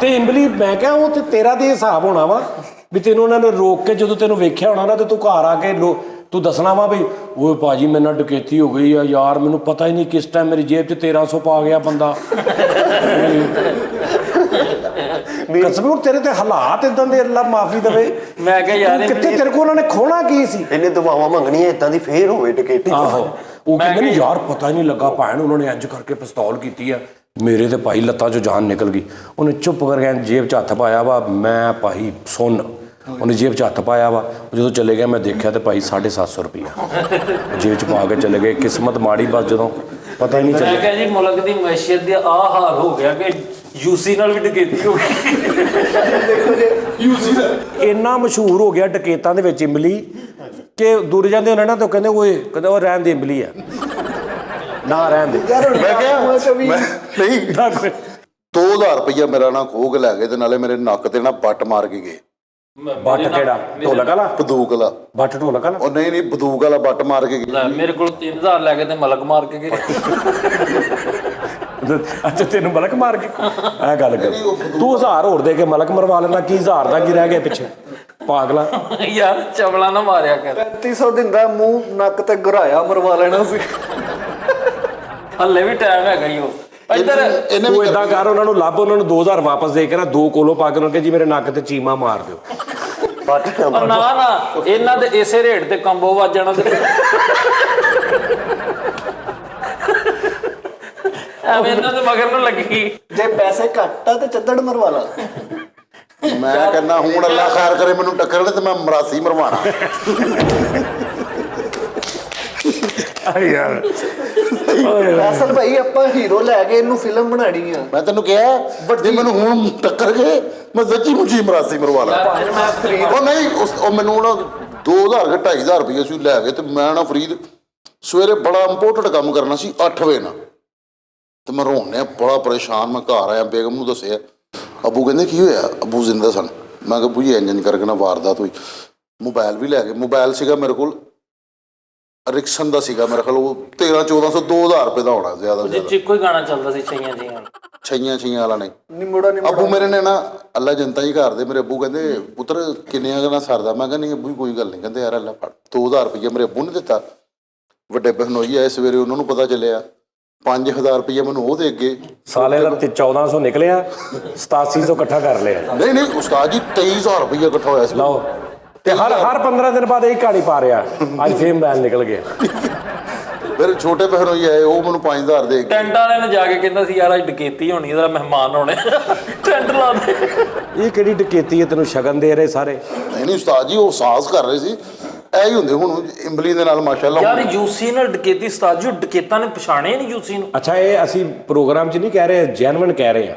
ਤੇ ਇਮਲੀ ਮੈਂ ਕਿਹਾ ਉਹ ਤੇ ਤੇਰਾ ਦੇ ਹਿਸਾਬ ਹੋਣਾ ਵਾ ਵੀ ਤੈਨੂੰ ਉਹਨਾਂ ਨੇ ਰੋਕ ਕੇ ਜਦੋਂ ਤੈਨੂੰ ਵੇਖਿਆ ਹੋਣਾ ਨਾ ਤੇ ਤੂੰ ਘਰ ਆ ਕੇ ਤੂੰ ਦੱਸਣਾ ਵਾ ਵੀ ਓਏ ਭਾਜੀ ਮੇਰੇ ਨਾਲ ਡਕੈਤੀ ਹੋ ਗਈ ਆ ਯਾਰ, ਮੈਨੂੰ ਪਤਾ ਹੀ ਨਹੀਂ ਕਿਸ ਟਾਈਮ ਮੇਰੀ ਜੇਬ 'ਚ 1300 ਪਾ ਗਿਆ ਬੰਦਾ। ਕਸਮ ਤੇਰੇ ਤੇ ਹਾਲਾਤ ਇਦਾਂ ਦੇ, ਅੱਲਾ ਮਾਫੀ ਦੇਵੇ। ਮੈਂ ਕਿਹਾ ਯਾਰ ਕਿੱਥੇ ਤੇਰੇ ਕੋਲ ਉਹਨਾਂ ਨੇ ਖੋਣਾ ਕੀ ਸੀ? ਇਹਨੇ ਦੁਆਵਾਂ ਮੰਗਣੀਆਂ ਇਦਾਂ ਦੀ ਫੇਰ ਹੋਵੇ ਡਕੈਤੀ। ਆਹੋ ਉਹ ਕਹਿੰਦੇ ਨੇ ਯਾਰ ਪਤਾ ਹੀ ਨਹੀਂ ਲੱਗਾ ਭੈਣ, ਉਹਨਾਂ ਨੇ ਇੰਜ ਕਰਕੇ ਪਿਸਤੌਲ ਕੀਤੀ ਆ। ਮੇਰੇ ਤੇ ਭਾਈ ਲੱਤਾਂ 'ਚੋਂ ਜਾਨ ਨਿਕਲ ਗਈ। ਉਹਨੇ ਚੁੱਪ ਕਰਕੇ ਜੇਬ 'ਚ ਹੱਥ ਪਾਇਆ ਵਾ। ਮੈਂ ਭਾਈ ਸੁਣ, ਉਹਨੇ ਜੇਬ 'ਚ ਹੱਥ ਪਾਇਆ ਵਾ। ਜਦੋਂ ਚਲੇ ਗਿਆ ਮੈਂ ਦੇਖਿਆ ਤੇ ਭਾਈ 750 ਰੁਪਈਆ ਜੇਬ 'ਚ ਪਾ ਕੇ ਚਲੇ ਗਏ। ਕਿਸਮਤ ਮਾੜੀ ਬਸ, ਜਦੋਂ ਪਤਾ ਹੀ ਨਹੀਂ ਚੱਲਿਆ। ਮੈਂ ਕਿਹਾ ਜੀ ਮੁਲਕ ਦੀ ਮੈਸ਼ੀਅਤ ਦੇ ਆਹ ਹਾਲ ਹੋ ਗਿਆ ਕਿ ਯੂਸੀ ਨਾਲ ਵੀ ਡਕੈਤੀ ਹੋ ਗਈ। ਇੰਨਾ ਮਸ਼ਹੂਰ ਹੋ ਗਿਆ ਡਕੈਤਾਂ ਦੇ ਵਿੱਚ ਇਮਲੀ ਕਿ ਦੂਰ ਜਾਂਦੇ ਉਹਨਾਂ ਨਾਲ ਤਾਂ ਕਹਿੰਦੇ ਉਹ ਰਹਿਣ ਦੇ ਇਮਲੀ ਆ ਨਾ ਰਹਿਣ ਦੇ। ਮੈਂ ਕਿਹਾ ਨਹੀਂ 2000 ਰੁਪਈਆ ਮੇਰਾ ਨਾ ਖੋਹ ਕੇ ਲੈ ਗਏ ਤੇ ਨਾਲੇ ਮੇਰੇ ਨੱਕ ਤੇ ਨਾ ਬੱਟ ਮਾਰ ਕੇ ਗਏ। ਬੱਟ ਕਿਹੜਾ? ਢੋਲਕ ਵਾਲਾ? ਬੰਦੂਕ ਵਾਲਾ। ਬੱਟ ਢੋਲਕ ਵਾਲਾ? ਉਹ ਨਹੀਂ ਬੰਦੂਕ ਵਾਲਾ ਬੱਟ ਮਾਰ ਕੇ ਗਿਆ। ਮੇਰੇ ਕੋਲ 3000 ਲੈ ਕੇ ਤੇ ਮਲਕ ਮਾਰ ਕੇ ਗਏ। ਅੱਛਾ ਤੈਨੂੰ ਮਲਕ ਮਾਰ ਕੇ ਇਹ ਗੱਲ ਕਰ। ਤੂੰ 1000 ਹੋਰ ਦੇ ਕੇ ਮਲਕ ਮਰਵਾ ਲੈਂਦਾ, ਕੀ 1000 ਦਾ ਕੀ ਰਹਿ ਗਿਆ ਪਿੱਛੇ ਪਾਗਲਾ। ਯਾਰ ਚਵਲਾ ਨਾ ਮਾਰਿਆ ਕਰ। 3500 ਦਿੰਦਾ, ਮੂੰਹ ਨੱਕ ਤੇ ਗੁਰਾਇਆ ਮਰਵਾ ਲੈਣਾ ਸੀ। ਹੱਲੇ ਵੀ ਟਾਈਮ ਹੈਗਾ ਹੀ ਉਹ ਇੱਧਰ। ਇਹਨੇ ਤੂੰ ਵੀ ਏਦਾਂ ਕਰ, ਉਹਨਾਂ ਨੂੰ ਲੱਭ, ਉਹਨਾਂ ਨੂੰ 2000 ਵਾਪਸ ਦੇ ਕੇ ਨਾ 2 ਕੋਲੋ ਪਾ ਕੇ ਉਹਨਾਂ ਕੇ ਜੀ ਮੇਰੇ ਨੱਕ ਤੇ ਚੀਮਾ ਮਾਰ ਦਿਓ। ਨਾ ਇਹਨਾਂ ਦੇ ਇਸੇ ਰੇਟ ਤੇ ਕੰਬੋ ਵੱਜ ਜਾਣਾ ਤੇ ਐਵੇਂ ਇਹਨਾਂ ਦੇ ਮਗਰ ਨੂੰ ਲੱਗੀ। ਜੇ ਪੈਸੇ ਘੱਟ ਆ ਤੇ ਚੱਦੜ ਮਰਵਾ ਲਾ। ਮੈਂ ਕਹਿੰਦਾ ਹੁਣ ਅੱਲਾ ਖੈਰ ਕਰੇ ਮੈਨੂੰ ਟੱਕਰਣ ਤੇ ਮੈਂ ਮਰਾਸੀ ਮਰਵਾਣਾ। ਯਾਰ ਅਸਲ ਭਾਈ ਆਪਾਂ ਹੀਰੋ ਲੈ ਕੇ ਇਹਨੂੰ ਫਿਲਮ ਬਣਾਣੀ ਆ। ਮੈਂ ਤੈਨੂੰ ਕਿਹਾ ਜੇ ਮੈਨੂੰ ਹੁਣ ਟੱਕਰ ਗਏ ਮੈਂ ਸੱਚੀ ਮੁੱਚੀ ਮਰਾਸੀ ਮਰਵਾ ਲਾ। ਉਹ ਨਹੀਂ ਉਹ ਮੈਨੂੰ ਨਾ 2000 ਕੇ 2500 ਰੁਪਏ ਸੀ ਲੈ ਗਏ ਤੇ ਮੈਂ ਨਾ ਫਰੀਦ ਸਵੇਰੇ ਬੜਾ ਇੰਪੋਰਟੈਂਟ ਕੰਮ ਕਰਨਾ ਸੀ 8 ਵਜੇ ਨਾਲ ਤੇ ਮੈਂ ਰੋਣੇ ਬੜਾ ਪਰੇਸ਼ਾਨ। ਮੈਂ ਘਰ ਆਇਆ, ਬੇਗਮ ਨੂੰ ਦੱਸਿਆ। ਅੱਬੂ ਕਹਿੰਦੇ ਕੀ ਹੋਇਆ? ਅੱਬੂ ਜ਼ਿੰਦਾ ਸਨ। ਮੈਂ ਕਿਹਾ ਬੁਝੀ ਇੰਜ ਕਰਕੇ ਨਾ ਵਾਰਦਾਤ ਹੋਈ। ਮੋਬਾਈਲ ਵੀ ਲੈ ਗਏ। ਮੋਬਾਈਲ ਸੀਗਾ ਮੇਰੇ ਕੋਲ ਰਿਕਸ਼ਨ ਦਾ ਸੀਗਾ, ਮੇਰੇ ਖਿਆਲ ਉਹ 1300-1400 2000 ਰੁਪਏ ਦਾ ਹੋਣਾ ਜ਼ਿਆਦਾ ਜਿੱਚ ਕੋਈ ਗਾਣਾ ਚੱਲਦਾ ਸੀ ਛਈਆਂ ਵਾਲਾ ਨਹੀਂ। ਨਿਮੋੜਾ ਅੱਬੂ ਮੇਰੇ ਨੇ ਨਾ ਅੱਲਾ ਜਨਤਾ ਹੀ ਘਰ ਦੇ। ਮੇਰੇ ਅੱਬੂ ਕਹਿੰਦੇ ਪੁੱਤਰ ਕਿੰਨਿਆਂ ਦਾ ਸਰਦਾ? ਮੈਂ ਕਿਹਾ ਨਹੀਂ ਅੱਬੂ ਕੋਈ ਗੱਲ ਨਹੀਂ। ਕਹਿੰਦੇ ਯਾਰ ਅੱਲਾ ਫੜ 2000 ਰੁਪਏ ਮੇਰੇ ਅੱਬੂ ਨੇ ਦਿੱਤਾ। ਵੱਡੇ ਬਹਨੋਈ ਆਏ ਸਵੇਰੇ, ਉਹਨਾਂ ਨੂੰ ਪਤਾ ਚੱਲਿਆ 5000 ਰੁਪਏ ਮੈਨੂੰ ਉਹ ਦੇ ਅੱਗੇ। ਸਾਲੇ ਦਾ 1400 ਨਿਕਲਿਆ, 8700 ਇਕੱਠਾ ਕਰ ਲਿਆ। ਨਹੀਂ ਉਸਤਾਦ ਜੀ 23000 ਰੁਪਏ ਇਕੱਠਾ ਹੋਇਆ ਸੀ। ਲਓ ਤੇ ਹਰ 15 ਦਿਨ ਬਾਅਦ ਇਹ ਕਹਾਣੀ ਪਾ ਰਿਹਾ। ਅੱਜ ਫੇਰ ਮੋਬਾਈਲ ਨਿਕਲ ਗਿਆ। ਮੇਰੇ ਛੋਟੇ ਬਹਨੋਈ ਆਏ, ਉਹ ਮੈਨੂੰ 5000 ਦੇ ਟੈਂਟ ਵਾਲਿਆਂ ਨੇ ਜਾ ਕੇ ਕਹਿੰਦਾ ਸੀ ਯਾਰ ਅੱਜ ਡਕੈਤੀ ਹੋਣੀ, ਇਹਦਾ ਮਹਿਮਾਨ ਹੋਣੇ, ਟੈਂਟ ਲਾ ਦੇ। ਇਹ ਕਿਹੜੀ ਡਕੈਤੀ ਹੈ? ਤੈਨੂੰ ਸ਼ਗਨ ਦੇ ਰਹੇ ਸਾਰੇ? ਨਹੀਂ ਉਸਤਾਦ ਜੀ ਉਹ ਸਾਜ਼ ਕਰ ਰਹੇ ਸੀ। ਐ ਹੀ ਹੁੰਦੇ ਹੁਣ ਇੰਬਲੀ ਦੇ ਨਾਲ ਮਾਸ਼ਾਅੱਲਾ। ਯਾਰ ਯੂਸੀ ਨਾਲ ਡਕੈਤੀ ਉਸਤਾਦ ਜੀ, ਡਕੈਤਾਂ ਨੇ ਪਛਾਣਿਆ ਨਹੀਂ ਯੂਸੀ ਨੂੰ। ਅੱਛਾ ਇਹ ਅਸੀਂ ਪ੍ਰੋਗਰਾਮ 'ਚ ਨਹੀਂ ਕਹਿ ਰਹੇ, ਜੈਨੂਇਨ ਕਹਿ ਰਹੇ ਆ।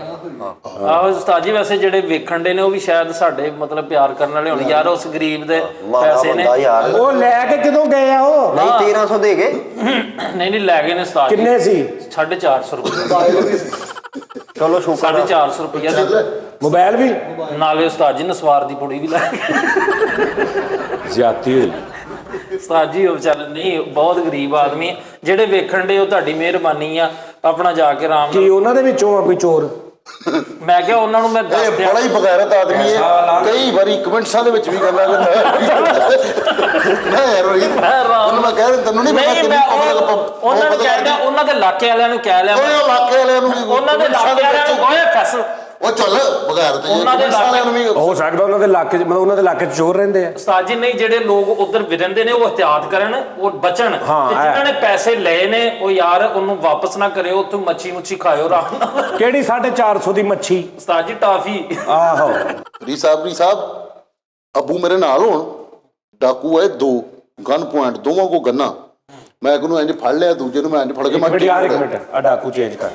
ਆਹੋ ਉਸਤਾਦ ਜੀ, ਵੈਸੇ ਜਿਹੜੇ ਵੇਖਣ ਦੇ ਨੇ ਉਹ ਵੀ ਸ਼ਾਇਦ ਸਾਡੇ ਮਤਲਬ ਪਿਆਰ ਕਰਨ ਵਾਲੇ ਹੋਣ। ਯਾਰ ਉਸ ਗਰੀਬ ਦੇ ਪੈਸੇ ਨੇ ਯਾਰ ਉਹ ਲੈ ਕੇ ਕਿਦੋਂ ਗਏ ਆ? ਉਹ ਨਹੀਂ 1300 ਦੇ ਗਏ। ਨਹੀਂ ਲੈ ਗਏ ਨੇ ਉਸਤਾਦ ਜੀ। ਕਿੰਨੇ ਸੀ? 450 ਰੁਪਏ। ਚਲੋ ਸ਼ੁਕਰ 450 ਰੁਪਏ ਦੇ ਮੋਬਾਈਲ ਵੀ ਨਾਲੇ ਉਸਤਾਦ ਜੀ ਨਸਵਾਰ ਦੀ ਕੁੜੀ ਵੀ ਲੈ ਗਏ। ਜ਼ਿਆਦਤੀ ਹੋਈ। ਉਸਤਾਦ ਜੀ ਉਹ ਚੱਲ ਨਹੀਂ, ਬਹੁਤ ਗਰੀਬ ਆਦਮੀ ਜਿਹੜੇ ਵੇਖਣ ਦੇ, ਉਹ ਤੁਹਾਡੀ ਮਿਹਰਬਾਨੀ ਆ। ਆਪਣਾ ਜਾ ਕੇ ਆਰਾਮ ਕੀ ਉਹਨਾਂ ਦੇ ਵਿੱਚੋਂ ਆ ਕੋਈ ਚੋਰ? ਮੈਂ ਕਿਹਾ ਉਹਨਾਂ ਨੂੰ ਮੈਂ ਦੱਸ ਇਹ ਦਿਆਂ। ਬੜਾ ਹੀ ਬਗੈਰਤ ਆਦਮੀ ਹੈ। ਕਈ ਵਾਰੀ ਕਮੈਂਟਸਾਂ ਦੇ ਵਿੱਚ ਵੀ ਗੱਲਾਂ ਕਰਦਾ ਮੈਂ ਯਾਰ ਉਹਨੂੰ ਮੈਂ ਕਹਿ ਰਿਹਾ ਤੈਨੂੰ ਨਹੀਂ ਪਤਾ ਨਹੀਂ ਮੈਂ ਉਹਨਾਂ ਨੂੰ ਕਹਿ ਦਿਆਂ, ਉਹਨਾਂ ਦੇ ਇਲਾਕੇ ਵਾਲਿਆਂ ਨੂੰ ਕਹਿ ਲਿਆ ਉਹ ਇਲਾਕੇ ਵਾਲਿਆਂ ਨੂੰ ਵੀ ਉਹਨਾਂ ਦੇ ਇਲਾਕੇ ਵਾਲਿਆਂ ਨੂੰ ਓਏ ਫੈਸਲ ਉਹ ਚੱਲ ਬਗੈਰਤ ਉਹਨਾਂ ਦੇ ਵਾਲਿਆਂ ਨੂੰ ਵੀ ਹੋ ਸਕਦਾ ਉਹਨਾਂ ਦੇ ਇਲਾਕੇ 'ਚ, ਮਤਲਬ ਉਹਨਾਂ ਦੇ ਇਲਾਕੇ 'ਚ ਚੋਰ ਰਹਿੰਦੇ ਆ। ਉਸਤਾਦ ਜੀ ਨਹੀਂ, ਜਿਹੜੇ ਲੋਕ ਉਧਰ ਵਿਰੰਦੇ ਨੇ ਉਹ ਇhtiyਾਤ ਕਰਨ, ਉਹ ਬਚਣ। ਤੇ ਜਿਨ੍ਹਾਂ ਨੇ ਪੈਸੇ ਲਏ ਨੇ ਉਹ ਯਾਰ ਉਹਨੂੰ ਵਾਪਸ ਨਾ ਕਰਿਓ। ਉੱਥੋਂ ਮੱਛੀ ਮੁੱਛੀ ਖਾਇਓ ਆਰਾਮ ਨਾਲ। ਕਿਹੜੀ 450 ਦੀ ਮੱਛੀ? ਉਸਤਾਦ ਜੀ ਟਾਫੀ। ਆਹੋ ਰੀ ਸਾਹਿਬ ਅੱਬੂ ਮੇਰੇ ਨਾਲ ਹੋਣ, ਡਾਕੂ ਆਏ 2 ਗਨ ਪੁਆਇੰਟ, ਦੋਵਾਂ ਕੋ ਗੰਨਾ। ਮੈਂ ਇੱਕ ਨੂੰ ਇੰਜ ਫੜ ਲਿਆ, ਦੂਜੇ ਨੂੰ ਮੈਂ ਇੰਜ ਫੜ ਕੇ ਮੈਂ ਇੱਕ ਮਿੰਟ ਆ ਡਾਕੂ ਚੇਂਜ ਕਰ।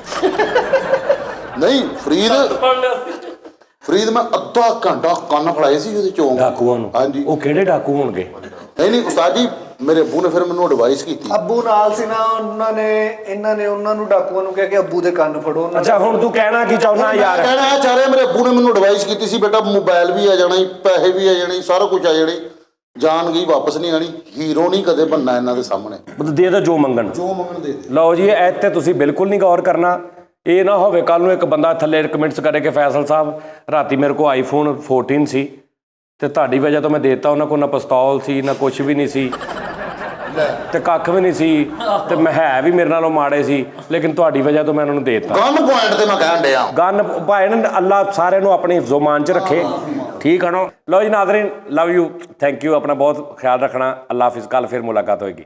ਨਹੀਂ ਫਰੀਦ ਮੈਂ ਅੱਧਾ ਘੰਟਾ ਕੰਨ ਫੜਾਏ ਸੀ ਉਹਦੇ ਚੋਂ ਡਾਕੂਆਂ ਨੂੰ। ਹਾਂਜੀ ਉਹ ਕਿਹੜੇ ਡਾਕੂ ਹੋਣਗੇ? ਨਹੀਂ ਉਸਤਾਦ ਜੀ ਮੇਰੇ ਅੱਬੂ ਨੇ ਫਿਰ ਮੈਨੂੰ ਐਡਵਾਈਸ ਕੀਤੀ। ਅੱਬੂ ਨਾਲ ਸੀ ਨਾ, ਇਹਨਾਂ ਨੇ ਉਹਨਾਂ ਨੂੰ ਡਾਕੂਆਂ ਨੂੰ ਕਿਹਾ ਕਿ ਅੱਬੂ ਦੇ ਕੰਨ ਫੜੋ। ਅੱਛਾ ਹੁਣ ਤੂੰ ਕਹਿਣਾ ਕੀ ਚਾਹੁੰਦਾ ਯਾਰ? ਕਹਿਣਾ ਇਹ ਚਾਹ ਰਿਹਾ, ਮੇਰੇ ਅੱਬੂ ਨੇ ਮੈਨੂੰ ਐਡਵਾਈਸ ਕੀਤੀ ਸੀ ਬੇਟਾ ਮੋਬਾਈਲ ਵੀ ਆ ਜਾਣਾ, ਪੈਸੇ ਵੀ ਆ ਜਾਣੇ, ਸਾਰਾ ਕੁਝ ਆ ਜਾਣੇ, ਜਾਨ ਗਈ ਵਾਪਸ ਨਹੀਂ ਆਣੀ। ਹੀਰੋ ਨਹੀਂ ਕਦੇ ਬਣਨਾ ਇਹਨਾਂ ਦੇ ਸਾਹਮਣੇ। ਮਤਲਬ ਦੇ ਦੋ ਜੋ ਮੰਗਣ ਦੇ ਲਓ ਜੀ। ਇੱਥੇ ਤੁਸੀਂ ਬਿਲਕੁਲ ਨਹੀਂ ਗੌਰ ਕਰਨਾ। ਇਹ ਨਾ ਹੋਵੇ ਕੱਲ ਨੂੰ ਇੱਕ ਬੰਦਾ ਥੱਲੇ ਕਮੈਂਟਸ ਕਰੇ ਕਿ ਫੈਸਲ ਸਾਹਿਬ ਰਾਤੀ ਮੇਰੇ ਕੋਲ iPhone 14 ਸੀ ਤੇ ਤੁਹਾਡੀ ਵਜ੍ਹਾ ਤੋਂ ਮੈਂ ਦੇਤਾ। ਉਹਨਾਂ ਕੋਲ ਨਾ ਪਿਸਤੌਲ ਸੀ ਨਾ ਕੁਛ ਵੀ ਨਹੀਂ ਸੀ ਤੇ ਕੱਖ ਵੀ ਨਹੀਂ ਸੀ ਤੇ ਮੈਂ ਹੈ ਵੀ ਮੇਰੇ ਨਾਲੋਂ ਮਾੜੇ ਸੀ, ਲੇਕਿਨ ਤੁਹਾਡੀ ਵਜ੍ਹਾ ਤੋਂ ਮੈਂ ਉਹਨਾਂ ਨੂੰ ਦੇਤਾ। ਗਨ ਪੁਆਇੰਟ ਤੇ ਮੈਂ ਕਹਿਣ ਡਿਆ ਗਨ ਭਾਵੇਂ ਨਾ ਅੱਲਾ ਸਾਰਿਆਂ ਨੂੰ ਆਪਣੀ ਜ਼ੁਬਾਨ 'ਚ ਰੱਖੇ, ਠੀਕ ਹੈ ਨਾ। ਲਓ ਜੀ Nazreen, love you, thank you. ਆਪਣਾ ਬਹੁਤ ਖਿਆਲ ਰੱਖਣਾ। ਅੱਲਾ ਹਾਫਿਜ਼। ਕੱਲ ਫਿਰ ਮੁਲਾਕਾਤ ਹੋਏਗੀ।